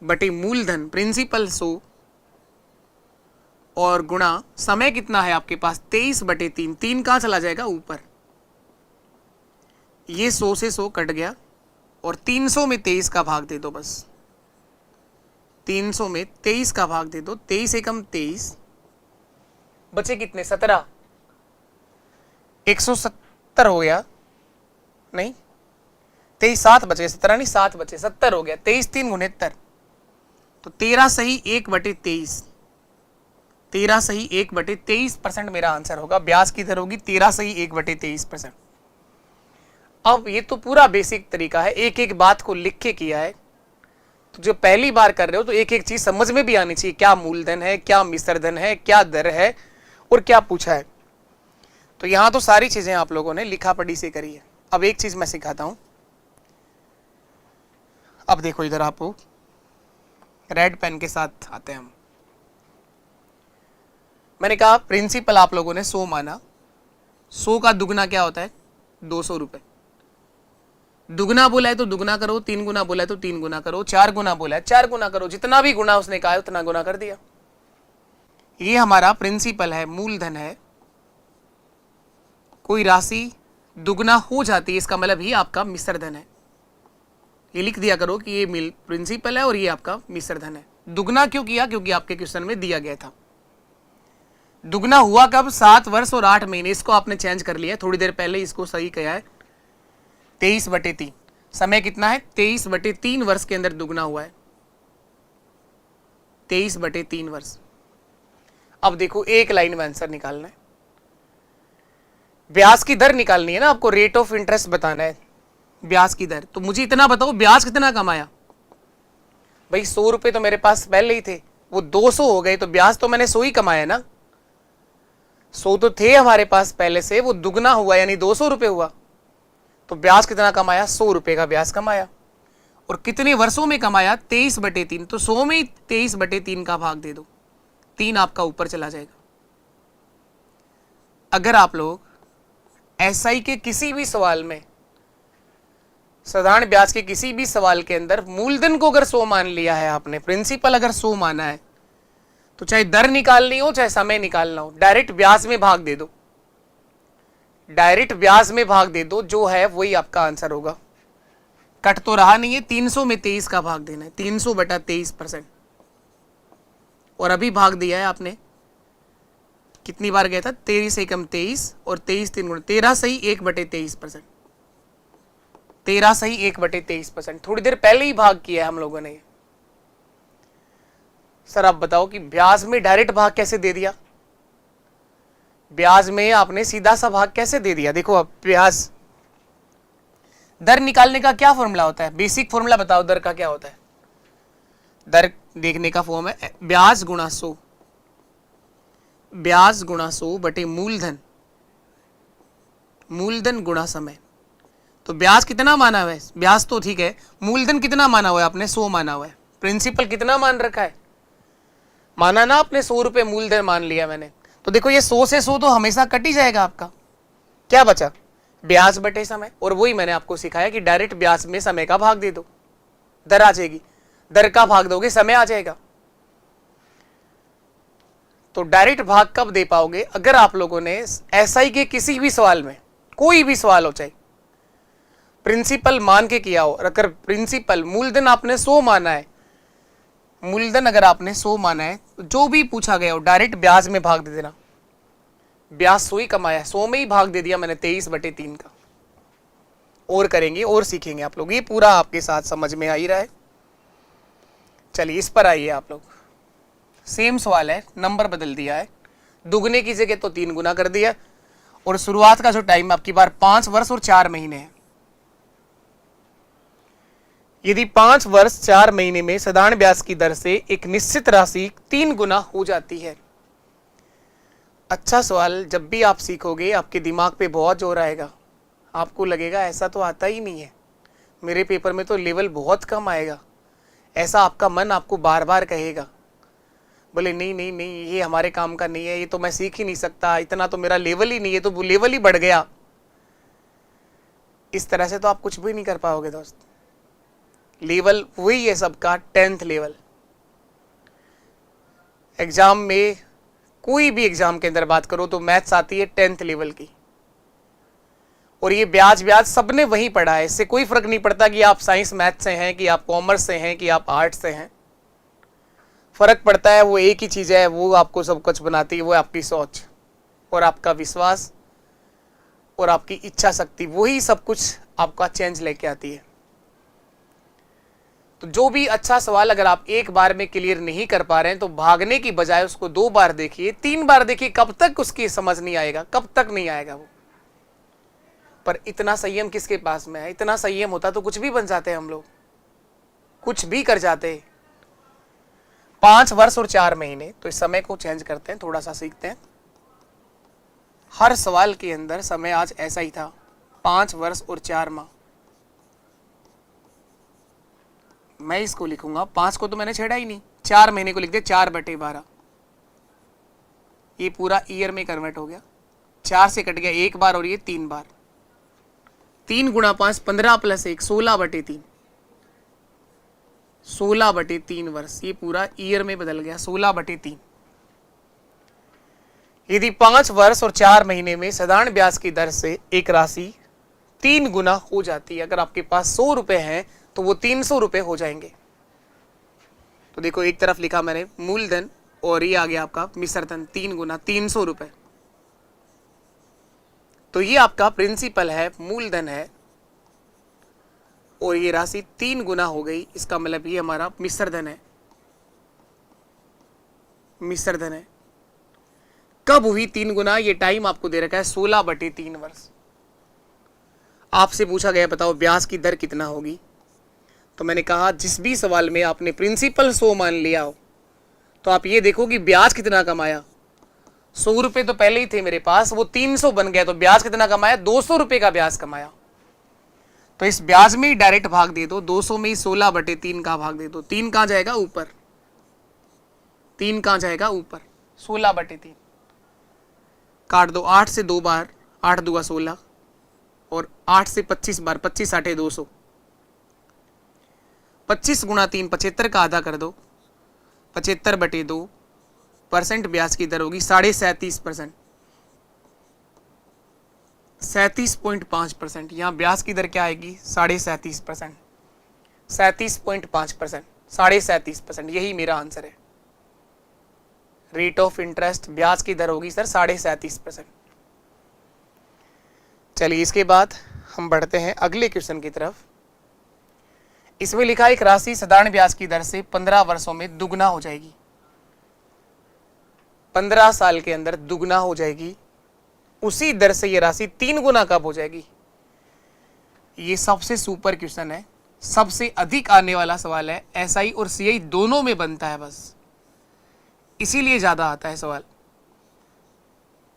बटे मूलधन प्रिंसिपल 100 और गुणा समय कितना है आपके पास 23/3। 3 कहां चला जाएगा? ऊपर। ये 100 से 100 कट गया और 300 में 23 का भाग दे दो बस। 300 में 23 का भाग दे दो, 23 एकम 23, बचे कितने? 17। 170 हो गया, नहीं 23 7 बचे, 17 नहीं 7 बचे, 70 हो गया। 23 3 69, तो 13 सही 1/23। 13 सही 1/23% मेरा आंसर होगा। ब्याज की दर होगी 13 सही 1/23%। अब ये तो पूरा बेसिक तरीका है, एक एक बात को लिख के किया है। तो जो पहली बार कर रहे हो तो एक एक चीज समझ में भी आनी चाहिए, क्या मूलधन है, क्या मिश्र धन है, क्या दर है और क्या पूछा है। तो यहां तो सारी चीजें आप लोगों ने लिखा पढ़ी से करी है। अब एक चीज मैं सिखाता हूं। अब देखो इधर, आपको रेड पेन के साथ आते हैं हम। मैंने कहा प्रिंसिपल आप लोगों ने 100 माना, 100 का दुगना क्या होता है? 200 रुपए। दुगना बोला है तो दुगना करो, 3 गुना बोला है तो 3 गुना करो, 4 गुना बोला है 4 गुना करो, जितना भी गुना उसने कहा है उतना गुना कर दिया। ये हमारा प्रिंसिपल है, मूलधन है। कोई राशि दुगना हो जाती है इसका मतलब ही आपका मिश्र धन है। ये लिख दिया करो कि ये प्रिंसिपल है और ये आपका मिश्र धन है। दुगना क्यों किया? क्योंकि आपके क्वेश्चन में दिया गया था। दुगना हुआ कब? 7 वर्ष और 8 महीने। इसको आपने चेंज कर लिया, थोड़ी देर पहले इसको सही किया है। 23/3 समय कितना है? 23/3 वर्ष के अंदर दुगना हुआ है, 23/3 वर्ष। अब देखो एक लाइन में आंसर निकालना है, ब्याज की दर निकालनी है ना आपको, रेट ऑफ इंटरेस्ट बताना है, ब्याज की दर। तो मुझे इतना बताओ ब्याज कितना कमाया? भाई 100 रुपए तो मेरे पास पहले ही थे, वो 200 हो गए, तो ब्याज तो मैंने 100 ही कमाया ना। 100 तो थे हमारे पास पहले से, वो दुगना हुआ यानी 200 रुपए हुआ। तो ब्याज कितना कमाया? 100 रुपए का ब्याज कमाया। और कितने वर्षों में कमाया? 23/3। तो 100 में 23/3 का भाग दे दो, 3 आपका ऊपर चला जाएगा। अगर आप लोग एसआई के किसी भी सवाल में, साधारण ब्याज के किसी भी सवाल के अंदर मूलधन को अगर 100 मान लिया है आपने, प्रिंसिपल अगर 100 माना है, तो चाहे दर निकालनी हो चाहे समय निकालना हो, डायरेक्ट ब्याज में भाग दे दो, डायरेक्ट ब्याज में भाग दे दो, जो है वही आपका आंसर होगा। कट तो रहा नहीं है, 300 में 23 का भाग देना है, 300/23%। और अभी भाग दिया है आपने, कितनी बार गया था? 23 एकम 23 और 23 3 गुणा 13 सही 1/23%। 13 सही 1/23%। थोड़ी देर पहले ही भाग किया है हम लोगों ने। सर आप बताओ कि ब्याज में डायरेक्ट भाग कैसे दे दिया, ब्याज में आपने सीधा सा भाग कैसे दे दिया। देखो अब ब्याज दर निकालने का क्या फॉर्मूला होता है, बेसिक फॉर्मूला बताओ दर का क्या होता है। दर देखने का फॉर्म है ब्याज गुणा 100, ब्याज गुणा 100 बटे मूलधन, मूलधन गुणा समय। तो ब्याज कितना माना हुआ है, ब्याज तो ठीक है, मूलधन कितना माना हुआ है आपने, 100 माना हुआ है। प्रिंसिपल कितना मान रखा है, माना ना आपने 100 रुपए मूलधन मान लिया मैंने। तो देखो ये 100 से 100 तो हमेशा कट ही जाएगा आपका, क्या बचा, ब्याज बटे समय। और वही मैंने आपको सिखाया कि डायरेक्ट ब्याज में समय का भाग दे दो, दर आ जाएगी, दर का भाग दोगे समय आ जाएगा। तो डायरेक्ट भाग कब दे पाओगे, अगर आप लोगों ने एसआई के किसी भी सवाल में, कोई भी सवाल हो चाहे प्रिंसिपल मान के किया हो, और अगर प्रिंसिपल मूलधन आपने 100 माना है, मूलधन अगर आपने 100 माना है, तो जो भी पूछा गया हो डायरेक्ट ब्याज में भाग दे देना। ब्याज 100 ही कमाया, 100 में ही भाग दे दिया मैंने 23/3 का। और करेंगे और सीखेंगे आप लोग, ये पूरा आपके साथ समझ में आ ही रहा है। चलिए इस पर आइए आप लोग, सेम सवाल है, नंबर बदल दिया है, दुगने की जगह तो 3 गुना कर दिया, और शुरुआत का जो टाइम आपकी बार 5 वर्ष और 4 महीने है। यदि 5 वर्ष 4 महीने में साधारण ब्याज की दर से एक निश्चित राशि 3 गुना हो जाती है। अच्छा सवाल, जब भी आप सीखोगे आपके दिमाग पे बहुत जोर आएगा, आपको लगेगा ऐसा तो आता ही नहीं है, मेरे पेपर में तो लेवल बहुत कम आएगा, ऐसा आपका मन आपको बार बार कहेगा, बोले नहीं नहीं नहीं ये हमारे काम का नहीं है, ये तो मैं सीख ही नहीं सकता, इतना तो मेरा लेवल ही नहीं है, तो वो लेवल ही बढ़ गया। इस तरह से तो आप कुछ भी नहीं कर पाओगे दोस्त। लेवल वही है सबका, 10th लेवल। एग्जाम में कोई भी एग्जाम के अंदर बात करो तो मैथ्स आती है 10th लेवल की, और ये ब्याज ब्याज सबने वहीं पढ़ा है, इससे कोई फर्क नहीं पड़ता कि आप साइंस मैथ से हैं, कि आप कॉमर्स से हैं, कि आप आर्ट्स से हैं। फर्क पड़ता है वो एक ही चीज है, वो आपको सब कुछ बनाती है, वो आपकी सोच और आपका विश्वास और आपकी इच्छा शक्ति, वही सब कुछ आपका चेंज लेके आती है। तो जो भी अच्छा सवाल अगर आप एक बार में क्लियर नहीं कर पा रहे हैं, तो भागने की बजाय उसको 2 बार देखिए, 3 बार देखिए, कब तक उसकी समझ नहीं आएगा, कब तक नहीं आएगा वो। पर इतना संयम किसके पास में है, इतना संयम होता तो कुछ भी बन जाते हैं हम लोग, कुछ भी कर जाते। 5 वर्ष और 4 महीने, तो इस समय को चेंज करते हैं, थोड़ा सा सीखते हैं। हर सवाल के अंदर समय आज ऐसा ही था, 5 वर्ष और 4 माह। मैं इसको लिखूंगा, 5 को तो मैंने छेड़ा ही नहीं, 4 महीने को लिख दिया 4/12, ये पूरा ईयर में कन्वर्ट हो गया। 4 से कट गया 1 बार और ये 3 बार, 3 गुणा 5 15 + 1 16/3, 16/3 वर्ष, ये पूरा ईयर में बदल गया 16/3। यदि 5 वर्ष और 4 महीने में साधारण ब्याज की दर से एक राशि 3 गुना हो जाती है, अगर आपके पास 100 रुपए हैं तो वो 300 रुपए हो जाएंगे। तो देखो एक तरफ लिखा मैंने मूलधन, और ये आ गया आपका मिश्रधन, 3 गुना 300 रुपए। तो ये आपका प्रिंसिपल है, मूलधन है, और ये राशि 3 गुना हो गई, इसका मतलब ये हमारा मिश्रधन है, मिश्रधन है। कब हुई 3 गुना, ये टाइम आपको दे रखा है 16/3 वर्ष। आपसे पूछा गया बताओ ब्याज की दर कितना होगी, तो मैंने कहा जिस भी सवाल में आपने प्रिंसिपल 100 मान लिया हो, तो आप ये देखो कि ब्याज कितना कमाया। 100 रुपए तो पहले ही थे मेरे पास, वो 300 बन गया, तो ब्याज कितना कमाया, 200 रुपए का ब्याज कमाया। तो इस ब्याज में ही डायरेक्ट भाग दे दो, 200 में ही 16/3 का भाग दे दो। 3 कहां जाएगा ऊपर, 3 कहां जाएगा ऊपर, 16/3 काट दो, 8 से 2 बार, 8 दूगा 16, और 8 से 25 बार, 25 8 200, 25 गुणा 3 75 का आधा कर दो, 75/2% ब्याज की दर होगी 37.5%, 37.5%। यहाँ ब्याज की दर क्या आएगी, 37.5%, 37.5%, 37.5%, यही मेरा आंसर है। रेट ऑफ इंटरेस्ट ब्याज की दर होगी सर 37.5%। चलिए इसके बाद हम बढ़ते हैं अगले क्वेश्चन की तरफ। इसमें लिखा एक राशि साधारण ब्याज की दर से 15 वर्षों में दुगना हो जाएगी। 15 साल के अंदर दुगना हो जाएगी, उसी दर से ये राशि 3 गुना कब हो जाएगी? ये सबसे सुपर क्वेश्चन है, सबसे अधिक आने वाला सवाल है। एसआई और सीआई दोनों में बनता है, बस इसीलिए ज्यादा आता है सवाल।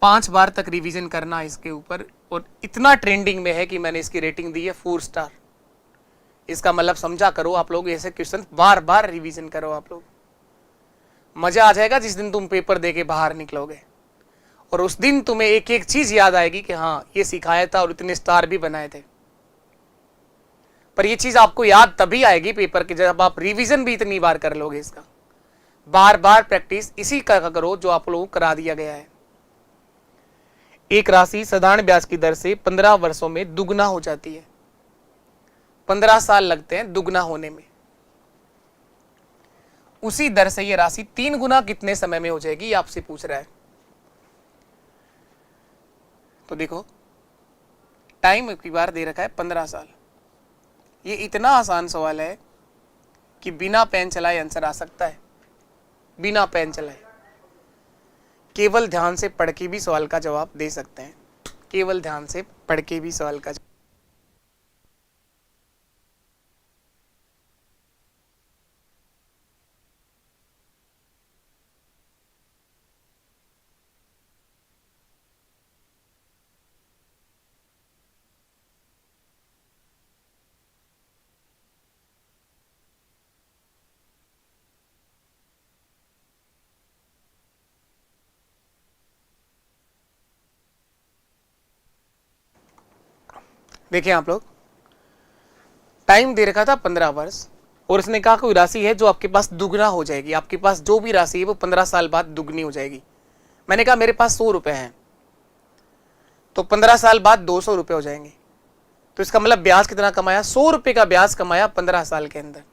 5 बार तक रिवीजन करना इसके ऊपर, और इतना ट्रेंडिंग में है कि मैंने इसकी रेटिंग दी है 4 स्टार। इसका मतलब समझा करो आप लोग, ऐसे क्वेश्चन बार बार रिवीजन करो आप लोग। मजा आ जाएगा जिस दिन तुम पेपर दे के बाहर निकलोगे, और उस दिन तुम्हें एक एक चीज याद आएगी कि हाँ ये सिखाया था और इतने स्टार भी बनाए थे। पर ये चीज आपको याद तभी आएगी पेपर के जब आप रिवीजन भी इतनी बार कर लोगे। इसका बार बार प्रैक्टिस इसी का करो जो आप लोगों को करा दिया गया है। एक राशि साधारण ब्याज की दर से 15 वर्षों में दुगना हो जाती है। 15 साल लगते हैं दुगना होने में। उसी दर से ये राशि 3 गुना कितने समय में हो जाएगी, आपसे पूछ रहा है। तो देखो टाइम एक बार दे रखा है 15 साल। ये इतना आसान सवाल है कि बिना पेन चलाए आंसर आ सकता है, बिना पेन चलाए। केवल ध्यान से पढ़ के भी सवाल का जवाब दे सकते हैं, केवल ध्यान से पढ़ के भी सवाल का। देखिए आप लोग, टाइम दे रखा था 15 वर्ष, और उसने कहा कोई राशि है जो आपके पास दुगना हो जाएगी। आपके पास जो भी राशि है वो 15 साल बाद दुगनी हो जाएगी। मैंने कहा मेरे पास 100 रुपए हैं, तो 15 साल बाद 200 रुपए हो जाएंगे। तो इसका मतलब ब्याज कितना कमाया? 100 रुपए का ब्याज कमाया 15 साल के अंदर।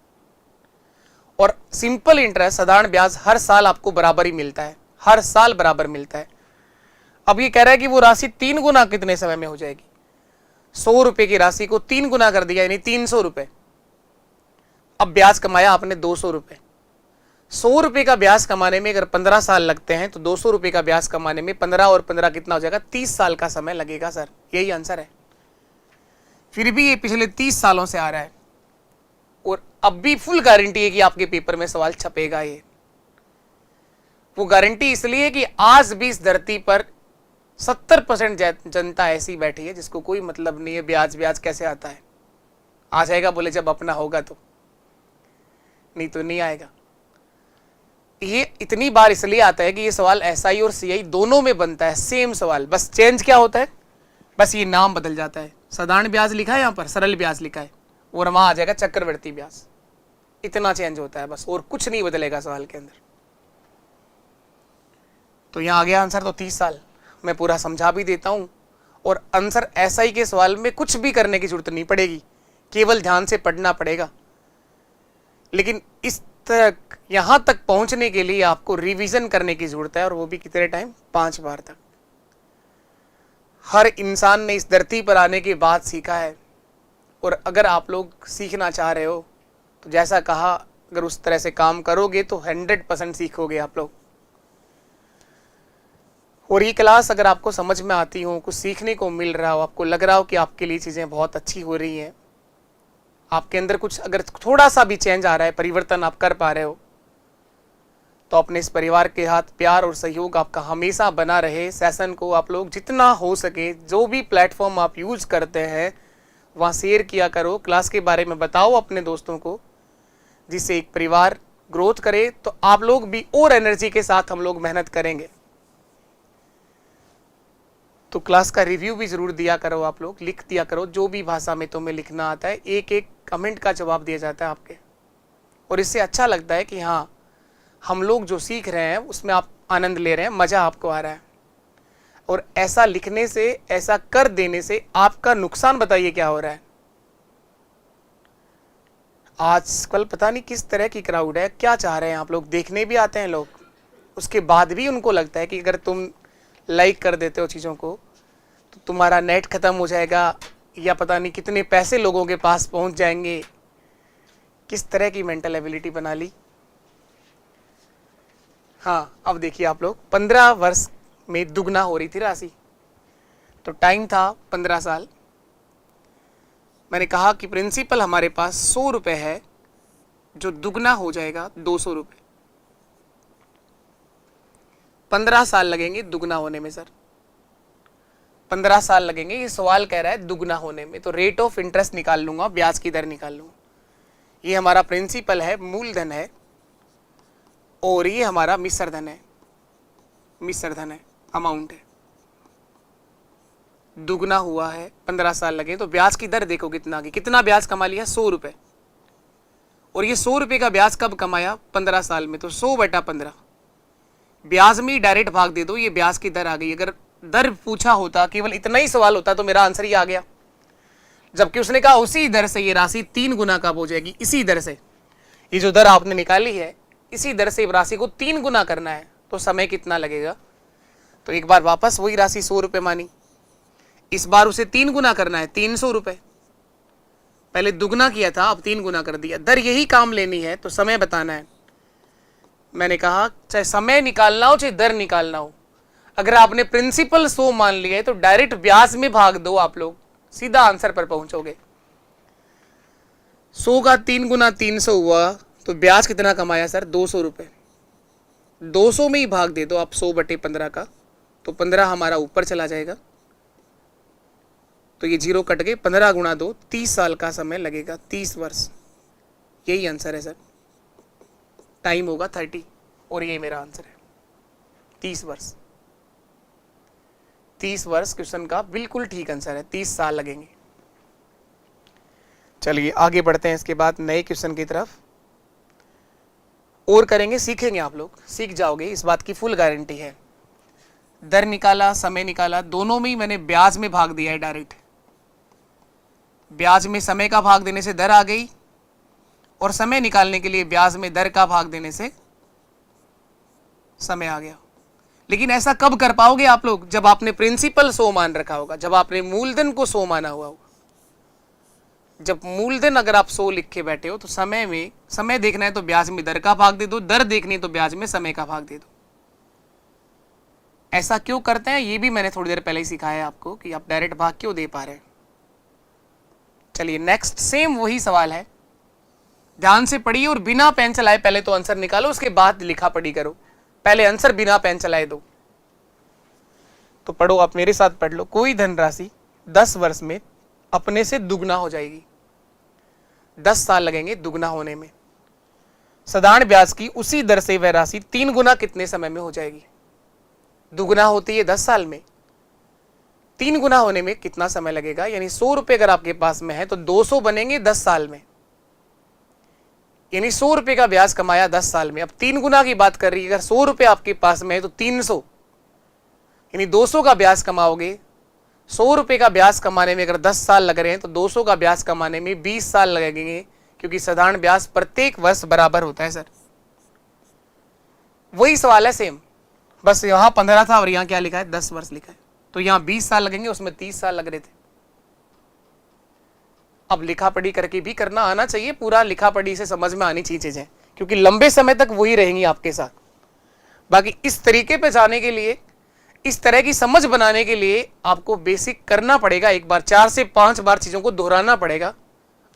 और सिंपल इंटरेस्ट, साधारण ब्याज हर साल आपको बराबर ही मिलता है, हर साल बराबर मिलता है। अब ये कह रहा है कि वो राशि 3 गुना कितने समय में हो जाएगी। 100 रुपए की राशि को 3 गुना कर दिया, यानी 300 रुपए। अब ब्याज कमाया आपने 200 रुपए। 100 रुपए का ब्याज कमाने में अगर 15 साल लगते हैं तो 200 रुपए का ब्याज कमाने में 15 और 15 कितना हो जाएगा? 30 साल का समय लगेगा सर, यही आंसर है। फिर भी ये पिछले 30 सालों से आ रहा है, और अब भी फुल गारंटी है कि आपके पेपर में सवाल छपेगा। ये वो गारंटी इसलिए कि आज भी इस धरती पर 70% जनता ऐसी बैठी है जिसको कोई मतलब नहीं है ब्याज ब्याज कैसे आता है। आ जाएगा बोले जब अपना होगा तो, नहीं तो नहीं आएगा। ये इतनी बार इसलिए आता है कि ये सवाल एसआई और सीआई दोनों में बनता है, सेम सवाल, बस चेंज क्या होता है? बस ये नाम बदल जाता है। साधारण ब्याज लिखा है यहाँ पर, सरल ब्याज लिखा है, और वहां आ जाएगा चक्रवर्ती ब्याज। इतना चेंज होता है बस, और कुछ नहीं बदलेगा सवाल के अंदर। तो यहाँ आ गया आंसर तो 30 साल। मैं पूरा समझा भी देता हूं, और आंसर एसआई के सवाल में कुछ भी करने की जरूरत नहीं पड़ेगी, केवल ध्यान से पढ़ना पड़ेगा। लेकिन इस तक यहां तक पहुंचने के लिए आपको रिवीजन करने की जरूरत है, और वो भी कितने टाइम? 5 बार तक। हर इंसान ने इस धरती पर आने के बाद सीखा है, और अगर आप लोग सीखना चाह रहे हो तो जैसा कहा, अगर उस तरह से काम करोगे तो 100% सीखोगे आप लोग। और ये क्लास अगर आपको समझ में आती हो, कुछ सीखने को मिल रहा हो, आपको लग रहा हो कि आपके लिए चीज़ें बहुत अच्छी हो रही हैं, आपके अंदर कुछ अगर थोड़ा सा भी चेंज आ रहा है, परिवर्तन आप कर पा रहे हो, तो अपने इस परिवार के हाथ प्यार और सहयोग आपका हमेशा बना रहे। सेशन को आप लोग जितना हो सके, जो भी प्लेटफॉर्म आप यूज करते हैं वहाँ शेयर किया करो, क्लास के बारे में बताओ अपने दोस्तों को, जिससे एक परिवार ग्रोथ करे। तो आप लोग भी और एनर्जी के साथ हम लोग मेहनत करेंगे। तो क्लास का रिव्यू भी जरूर दिया करो, आप लोग लिख दिया करो, जो भी भाषा में तुम्हें लिखना आता है, एक एक कमेंट का जवाब दिया जाता है आपके, और इससे अच्छा लगता है कि हाँ हम लोग जो सीख रहे हैं उसमें आप आनंद ले रहे हैं, मजा आपको आ रहा है। और ऐसा लिखने से, ऐसा कर देने से आपका नुकसान बताइए क्या हो रहा है? आजकल पता नहीं किस तरह की क्राउड है, क्या चाह रहे हैं आप लोग? देखने भी आते हैं लोग, उसके बाद भी उनको लगता है कि अगर तुम लाइक कर देते हो चीज़ों को तो तुम्हारा नेट खत्म हो जाएगा, या पता नहीं कितने पैसे लोगों के पास पहुंच जाएंगे। किस तरह की मेंटल एबिलिटी बना ली। हाँ, अब देखिए आप लोग 15 वर्ष में दुगना हो रही थी राशि, तो टाइम था 15 साल। मैंने कहा कि प्रिंसिपल हमारे पास 100 रुपये है जो दुगना हो जाएगा 200 रुपये। 15 साल लगेंगे दुगना होने में सर, 15 साल लगेंगे। ये सवाल कह रहा है दुगना होने में, तो रेट ऑफ इंटरेस्ट निकाल लूंगा, ब्याज की दर निकाल लूंगा। ये हमारा प्रिंसिपल है, मूलधन है, और ये हमारा मिश्र धन है, मिश्र धन है, अमाउंट है। दुगना हुआ है, 15 साल लगे, तो ब्याज की दर देखो कितना की, कितना ब्याज कमा लिया, 100 रुपये। और ये 100 रुपये का ब्याज कब कमाया, 15 साल में, तो 100/15 ब्याज में डायरेक्ट भाग दे दो, ये ब्याज की दर आ गई। अगर दर पूछा होता, केवल इतना ही सवाल होता, तो मेरा आंसर ही आ गया। जबकि उसने कहा उसी दर से ये राशि 3 गुना कब हो जाएगी, इसी दर से। ये जो दर आपने निकाली है, इसी दर से राशि को 3 गुना करना है, तो समय कितना लगेगा। तो एक बार वापस वही राशि 100 रुपये मानी, इस बार उसे 3 गुना करना है, 300 रुपये। पहले दुगना किया था, अब 3 गुना कर दिया। दर यही काम लेनी है, तो समय बताना है। मैंने कहा चाहे समय निकालना हो चाहे दर निकालना हो, अगर आपने प्रिंसिपल 100 मान लिया है तो डायरेक्ट ब्याज में भाग दो, आप लोग सीधा आंसर पर पहुंचोगे। 100 का 3 गुना 300 हुआ, तो ब्याज कितना कमाया सर, 200 रुपये। 200 में ही भाग दे दो आप 100/15 का, तो 15 हमारा ऊपर चला जाएगा, तो ये 0 कट गए। 15 गुणा 2, 30 साल का समय लगेगा, 30 वर्ष। यही आंसर है सर, टाइम होगा 30, और ये मेरा आंसर है 30 वर्ष। 30 वर्ष क्वेश्चन का बिल्कुल ठीक आंसर है, 30 साल लगेंगे। चलिए आगे बढ़ते हैं इसके बाद नए क्वेश्चन की तरफ। और करेंगे, सीखेंगे, आप लोग सीख जाओगे, इस बात की फुल गारंटी है। दर निकाला, समय निकाला, दोनों में ही मैंने ब्याज में भाग दिया है डायरेक्ट। ब्याज में समय का भाग देने से दर आ गई, और समय निकालने के लिए ब्याज में दर का भाग देने से समय आ गया। लेकिन ऐसा कब कर पाओगे आप लोग, जब आपने प्रिंसिपल 100 मान रखा होगा, जब आपने मूलधन को 100 माना हुआ होगा। जब मूलधन अगर आप 100 लिख के बैठे हो, तो समय में, समय देखना है तो ब्याज में दर का भाग दे दो, दर देखनी है तो ब्याज में समय का भाग दे दो। ऐसा क्यों करते हैं, ये भी मैंने थोड़ी देर पहले ही सिखाया है आपको, कि आप डायरेक्ट भाग क्यों दे पा रहे हैं। चलिए नेक्स्ट, सेम वही सवाल है, ध्यान से पढ़िए और बिना पेन चलाए पहले तो आंसर निकालो, उसके बाद लिखा पढ़ी करो। पहले आंसर बिना पेन चलाए दो। तो पढ़ो, आप मेरे साथ पढ़ लो। कोई धनराशि 10 वर्ष में अपने से दुगना हो जाएगी, 10 साल लगेंगे दुगना होने में। साधारण ब्याज की उसी दर से वह राशि 3 गुना कितने समय में हो जाएगी। दुगना होती है 10 साल में, 3 गुना होने में कितना समय लगेगा। यानी 100 रुपये अगर आपके पास में है तो 200 बनेंगे 10 साल में। यानी 100 रुपये का ब्याज कमाया 10 साल में। अब 3 गुना की बात कर रही है, अगर 100 रुपये आपके पास में है तो 300, यानी 200 का ब्याज कमाओगे। 100 रुपये का ब्याज कमाने में अगर 10 साल लग रहे हैं तो 200 का ब्याज कमाने में 20 साल लगेंगे, क्योंकि साधारण ब्याज प्रत्येक वर्ष बराबर होता है सर। वही सवाल है सेम, बस यहाँ 15 था और यहाँ क्या लिखा है, 10 वर्ष लिखा है। तो यहाँ 20 साल लगेंगे, उसमें 30 साल लग रहे थे। अब लिखा पढ़ी करके भी करना आना चाहिए, पूरा लिखा पढ़ी से समझ में आनी चाहिए चीजें, क्योंकि लंबे समय तक वही रहेंगी आपके साथ। बाकी इस तरीके पे जाने के लिए, इस तरह की समझ बनाने के लिए आपको बेसिक करना पड़ेगा। एक बार 4 से 5 बार चीजों को दोहराना पड़ेगा,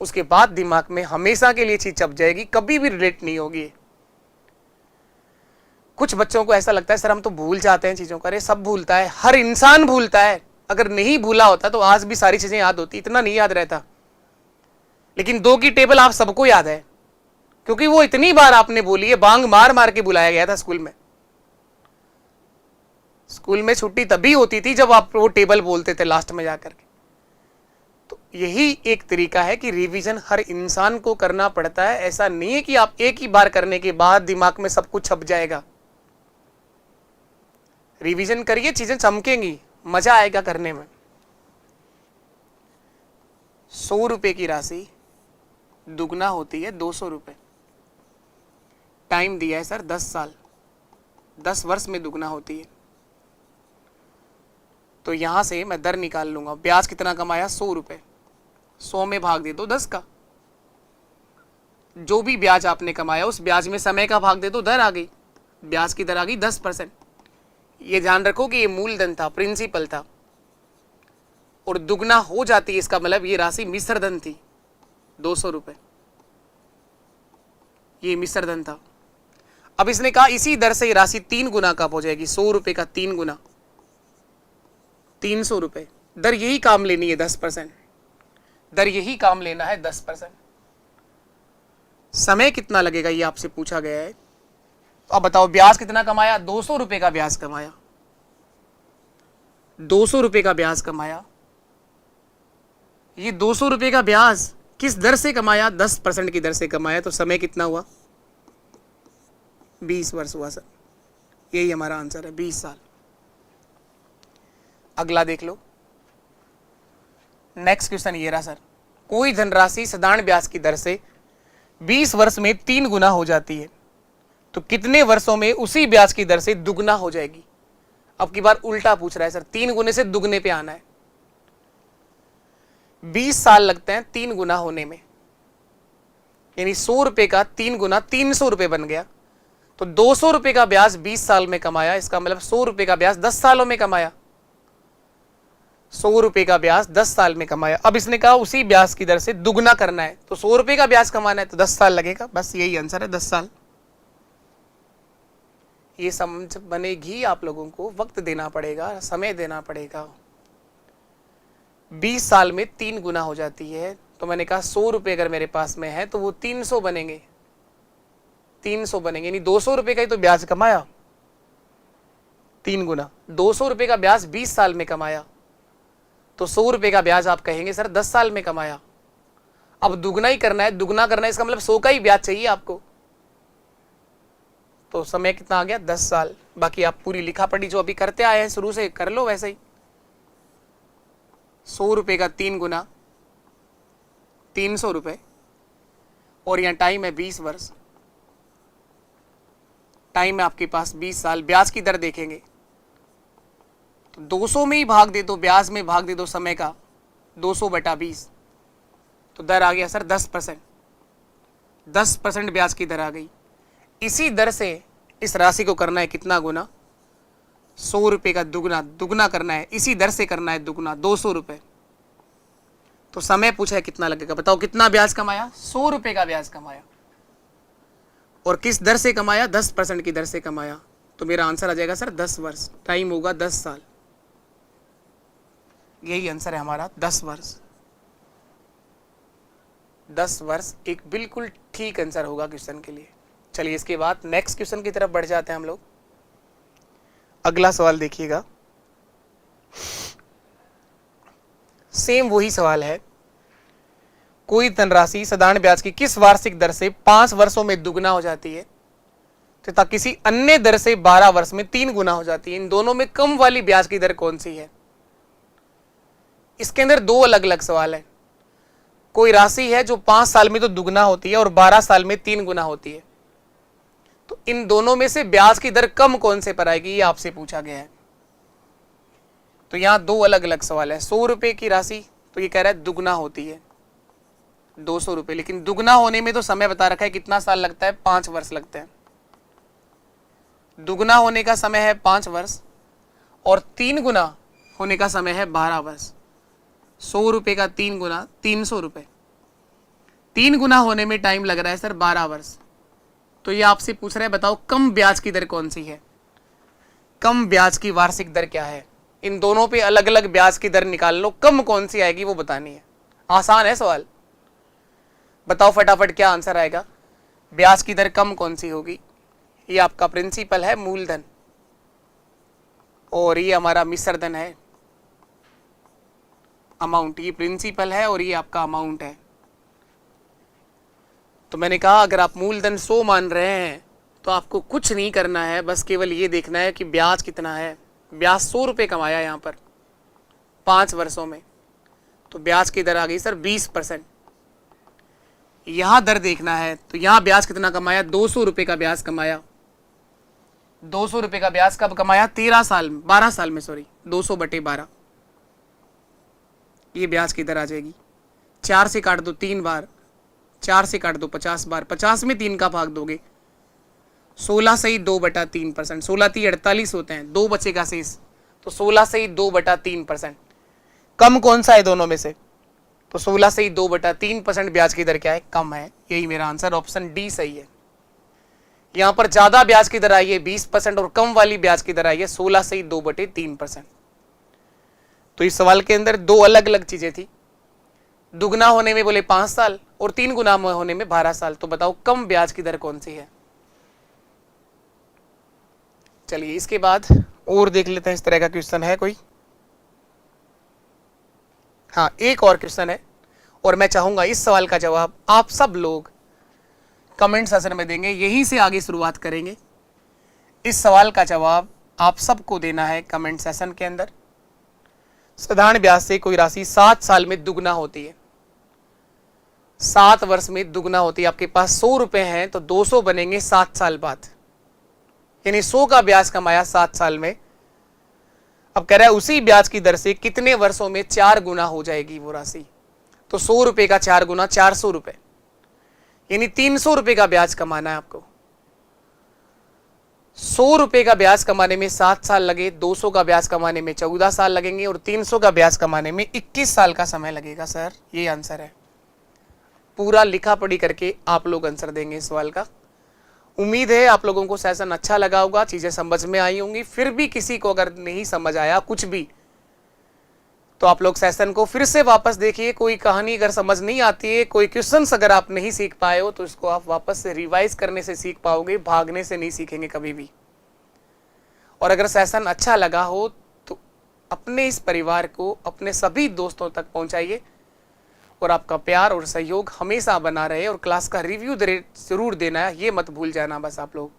उसके बाद दिमाग में हमेशा के लिए चीज छप जाएगी, कभी भी रिलेट नहीं होगी। कुछ बच्चों को ऐसा लगता है सर हम तो भूल जाते हैं चीजों को। अरे सब भूलता है, हर इंसान भूलता है। अगर नहीं भूला होता तो आज भी सारी चीजें याद होती, इतना नहीं याद रहता। लेकिन 2 की टेबल आप सबको याद है, क्योंकि वो इतनी बार आपने बोली है, बांग मार मार के बुलाया गया था स्कूल में। स्कूल में छुट्टी तभी होती थी जब आप वो टेबल बोलते थे लास्ट में जाकर के। तो यही एक तरीका है कि रिवीजन हर इंसान को करना पड़ता है। ऐसा नहीं है कि आप एक ही बार करने के बाद दिमाग में सब कुछ छप जाएगा। रिवीजन करिए, चीजें चमकेंगी, मजा आएगा करने में। 100 रुपए की राशि दुगना होती है 200 रुपए। टाइम दिया है सर 10 साल, 10 वर्ष में दुगना होती है। तो यहां से मैं दर निकाल लूंगा। ब्याज कितना कमाया, 100 रुपए। 100 में भाग दे दो 10 का। जो भी ब्याज आपने कमाया उस ब्याज में समय का भाग दे दो, दर आ गई। ब्याज की दर आ गई 10%। ये ध्यान रखो कि ये मूलधन था, प्रिंसिपल था, और दुगना हो जाती है इसका मतलब ये राशि मिश्रधन थी 200 रुपए, ये मिश्रधन था। अब इसने कहा इसी दर से ये राशि 3 गुना कब हो जाएगी, 100 रुपए का 3 गुना 300 रुपए। दर यही काम लेनी है 10%, दर यही काम लेना है 10%। समय कितना लगेगा ये आपसे पूछा गया है। तो अब बताओ ब्याज कितना कमाया, 200 रुपए का ब्याज कमाया, 200 रुपए का ब्याज कमाया। ये 200 रुपए का ब्याज किस दर से कमाया, 10% की दर से कमाया। तो समय कितना हुआ, 20 वर्ष हुआ सर, यही हमारा आंसर है, 20 साल। अगला देख लो, नेक्स्ट क्वेश्चन ये रहा सर, कोई धनराशि साधारण ब्याज की दर से 20 वर्ष में 3 गुना हो जाती है, तो कितने वर्षों में उसी ब्याज की दर से दुगना हो जाएगी। अब की बार उल्टा पूछ रहा है सर, 3 गुने से दुगने पे आना है। 20 साल लगते हैं 3 गुना होने में, यानी 100 रुपए का 3 गुना 300 रुपए बन गया। तो 200 रुपए का ब्याज 20 साल में कमाया, इसका मतलब 100 रुपए का ब्याज 10 सालों में कमाया, 100 रुपए का ब्याज 10 साल में कमाया। अब इसने कहा उसी ब्याज की दर से दुगना करना है, तो 100 रुपए का ब्याज कमाना है तो 10 साल लगेगा, बस यही आंसर है, 10 साल। ये समझ बनेगी, आप लोगों को वक्त देना पड़ेगा, समय देना पड़ेगा। 20 साल में 3 गुना हो जाती है, तो मैंने कहा 100 रुपए अगर मेरे पास में है तो वो 300 बनेंगे, 300 बनेंगे, यानी 200 रुपए का ही तो ब्याज कमाया 3 गुना। 200 रुपए का ब्याज 20 साल में कमाया, तो 100 रुपए का ब्याज आप कहेंगे सर 10 साल में कमाया। अब दुगना ही करना है, दुगना करना है, इसका मतलब 100 का ही ब्याज चाहिए आपको। तो समय कितना आ गया, 10 साल। बाकी आप पूरी लिखा पढ़ी जो अभी करते आए हैं शुरू से कर लो वैसे ही। 100 रुपए का 3 गुना 300 रुपए, और यहाँ टाइम है 20 वर्ष, टाइम है आपके पास 20 साल। ब्याज की दर देखेंगे तो 200 में ही भाग दे दो, ब्याज में भाग दे दो समय का, 200/20, तो दर आ गया सर 10%, 10% ब्याज की दर आ गई। इसी दर से इस राशि को करना है कितना गुना, 100 रुपए का दुगना, दुगना करना है, इसी दर से करना है दुगना, 200 रुपए। तो समय पूछा है कितना लगेगा, बताओ कितना ब्याज कमाया, 100 रुपए का ब्याज कमाया, और किस दर से कमाया, 10% की दर से कमाया। तो मेरा आंसर आ जाएगा सर 10 वर्ष, टाइम होगा 10 साल। यही आंसर है हमारा, 10 वर्ष। 10 वर्ष एक बिल्कुल ठीक आंसर होगा क्वेश्चन के लिए। चलिए इसके बाद नेक्स्ट क्वेश्चन की तरफ बढ़ जाते हैं हम लोग। अगला सवाल देखिएगा, सेम वही सवाल है, कोई धनराशि साधारण ब्याज की किस वार्षिक दर से 5 वर्षों में दुगना हो जाती है तथा किसी अन्य दर से 12 वर्ष में 3 गुना हो जाती है। इन दोनों में कम वाली ब्याज की दर कौन सी है। इसके अंदर 2 अलग अलग सवाल है। कोई राशि है जो 5 साल में तो दुगना होती है और 12 साल में 3 गुना होती है, तो इन दोनों में से ब्याज की दर कम कौन से पर आएगी, ये आपसे पूछा गया है। तो यहां 2 अलग अलग सवाल है। 100 रुपए की राशि तो ये कह रहा है दुगना होती है 200 रुपए, लेकिन दुगना होने में तो समय बता रखा है कितना साल लगता है, 5 वर्ष लगते हैं। दुगना होने का समय है 5 वर्ष, और 3 गुना होने का समय है 12 वर्ष। 100 रुपए का 3 गुना 300 रुपए, 3 गुना होने में टाइम लग रहा है सर 12 वर्ष। तो ये आपसे पूछ रहे हैं बताओ कम ब्याज की दर कौन सी है, कम ब्याज की वार्षिक दर क्या है। इन दोनों पे अलग अलग ब्याज की दर निकाल लो, कम कौन सी आएगी वो बतानी है। आसान है सवाल, बताओ फटाफट क्या आंसर आएगा। ब्याज की दर कम कौन सी होगी, ये आपका प्रिंसिपल है मूलधन, और ये हमारा मिश्रधन है अमाउंट। ये प्रिंसिपल है और ये आपका अमाउंट है। तो मैंने कहा अगर आप मूलधन 100 मान रहे हैं तो आपको कुछ नहीं करना है, बस केवल ये देखना है कि ब्याज कितना है। ब्याज 100 रुपए कमाया यहाँ पर 5 वर्षों में, तो ब्याज की दर आ गई सर 20%। यहाँ दर देखना है तो यहाँ ब्याज कितना कमाया, 200 रुपए का ब्याज कमाया। 200 रुपए का ब्याज कब कमाया, 12 साल में सॉरी, 200/12, ये ब्याज की दर आ जाएगी। 4 से काट दो 3 बार, 4 से काट दो 50 बार, 50 में 3 का भाग दोगे, 16 से ही 2/3%, 16 3 48 होते हैं, 2 बचेगा शेष, तो 16 से ही 2/3%। कम कौन सा है दोनों में से? तो 16 से ही 2/3% ब्याज की दर क्या है? कम है। यही मेरा आंसर ऑप्शन डी सही है। यहां पर ज्यादा ब्याज की दर आई है 20% और कम वाली ब्याज की दर आई है 16 से ही 2/3%। तो इस सवाल के अंदर दो अलग अलग चीजें थी। दुगना होने में बोले 5 साल और 3 गुना होने में 12 साल। तो बताओ कम ब्याज की दर कौन सी है? चलिए इसके बाद और देख लेते हैं, इस तरह का क्वेश्चन है कोई? हाँ, एक और क्वेश्चन है और मैं चाहूंगा इस सवाल का जवाब आप सब लोग कमेंट सेक्शन में देंगे। यहीं से आगे शुरुआत करेंगे। इस सवाल का जवाब आप सबको देना है कमेंट सेक्शन के अंदर। साधारण ब्याज से कोई राशि 7 साल में दुगना होती है, 7 वर्ष में दुगना होती है। आपके पास 100 रुपए हैं तो 200 बनेंगे 7 साल बाद, यानी 100 का ब्याज कमाया 7 साल में। अब कह रहा है उसी ब्याज की दर से कितने वर्षों में 4 गुना हो जाएगी वो राशि? तो 100 रुपए का 4 गुना 400 रुपए, यानी 300 रुपए का ब्याज कमाना है आपको। 100 रुपए का ब्याज कमाने में 7 साल लगे, 200 का ब्याज कमाने में 14 साल लगेंगे और 300 का ब्याज कमाने में 21 साल का समय लगेगा। सर ये आंसर है। पूरा लिखा पढ़ी करके आप लोग आंसर देंगे इस सवाल का। उम्मीद है आप लोगों को सेशन अच्छा लगा होगा, चीजें समझ में आई होंगी। फिर भी किसी को अगर नहीं समझ आया कुछ भी, तो आप लोग सेशन को फिर से वापस देखिए। कोई कहानी अगर समझ नहीं आती है, कोई क्वेश्चंस अगर आप नहीं सीख पाए हो, तो इसको आप वापस से रिवाइज करने से सीख पाओगे, भागने से नहीं सीखेंगे कभी भी। और अगर सेशन अच्छा लगा हो तो अपने इस परिवार को अपने सभी दोस्तों तक पहुंचाइए और आपका प्यार और सहयोग हमेशा बना रहे। और क्लास का रिव्यू जरूर देना है, ये मत भूल जाना बस आप लोग।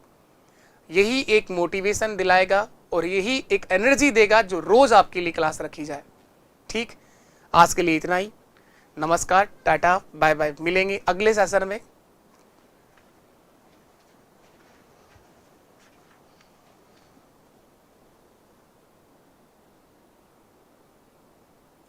यही एक मोटिवेशन दिलाएगा और यही एक एनर्जी देगा जो रोज आपके लिए क्लास रखी जाए। ठीक, आज के लिए इतना ही। नमस्कार, टाटा, बाय बाय। मिलेंगे अगले सेशन में।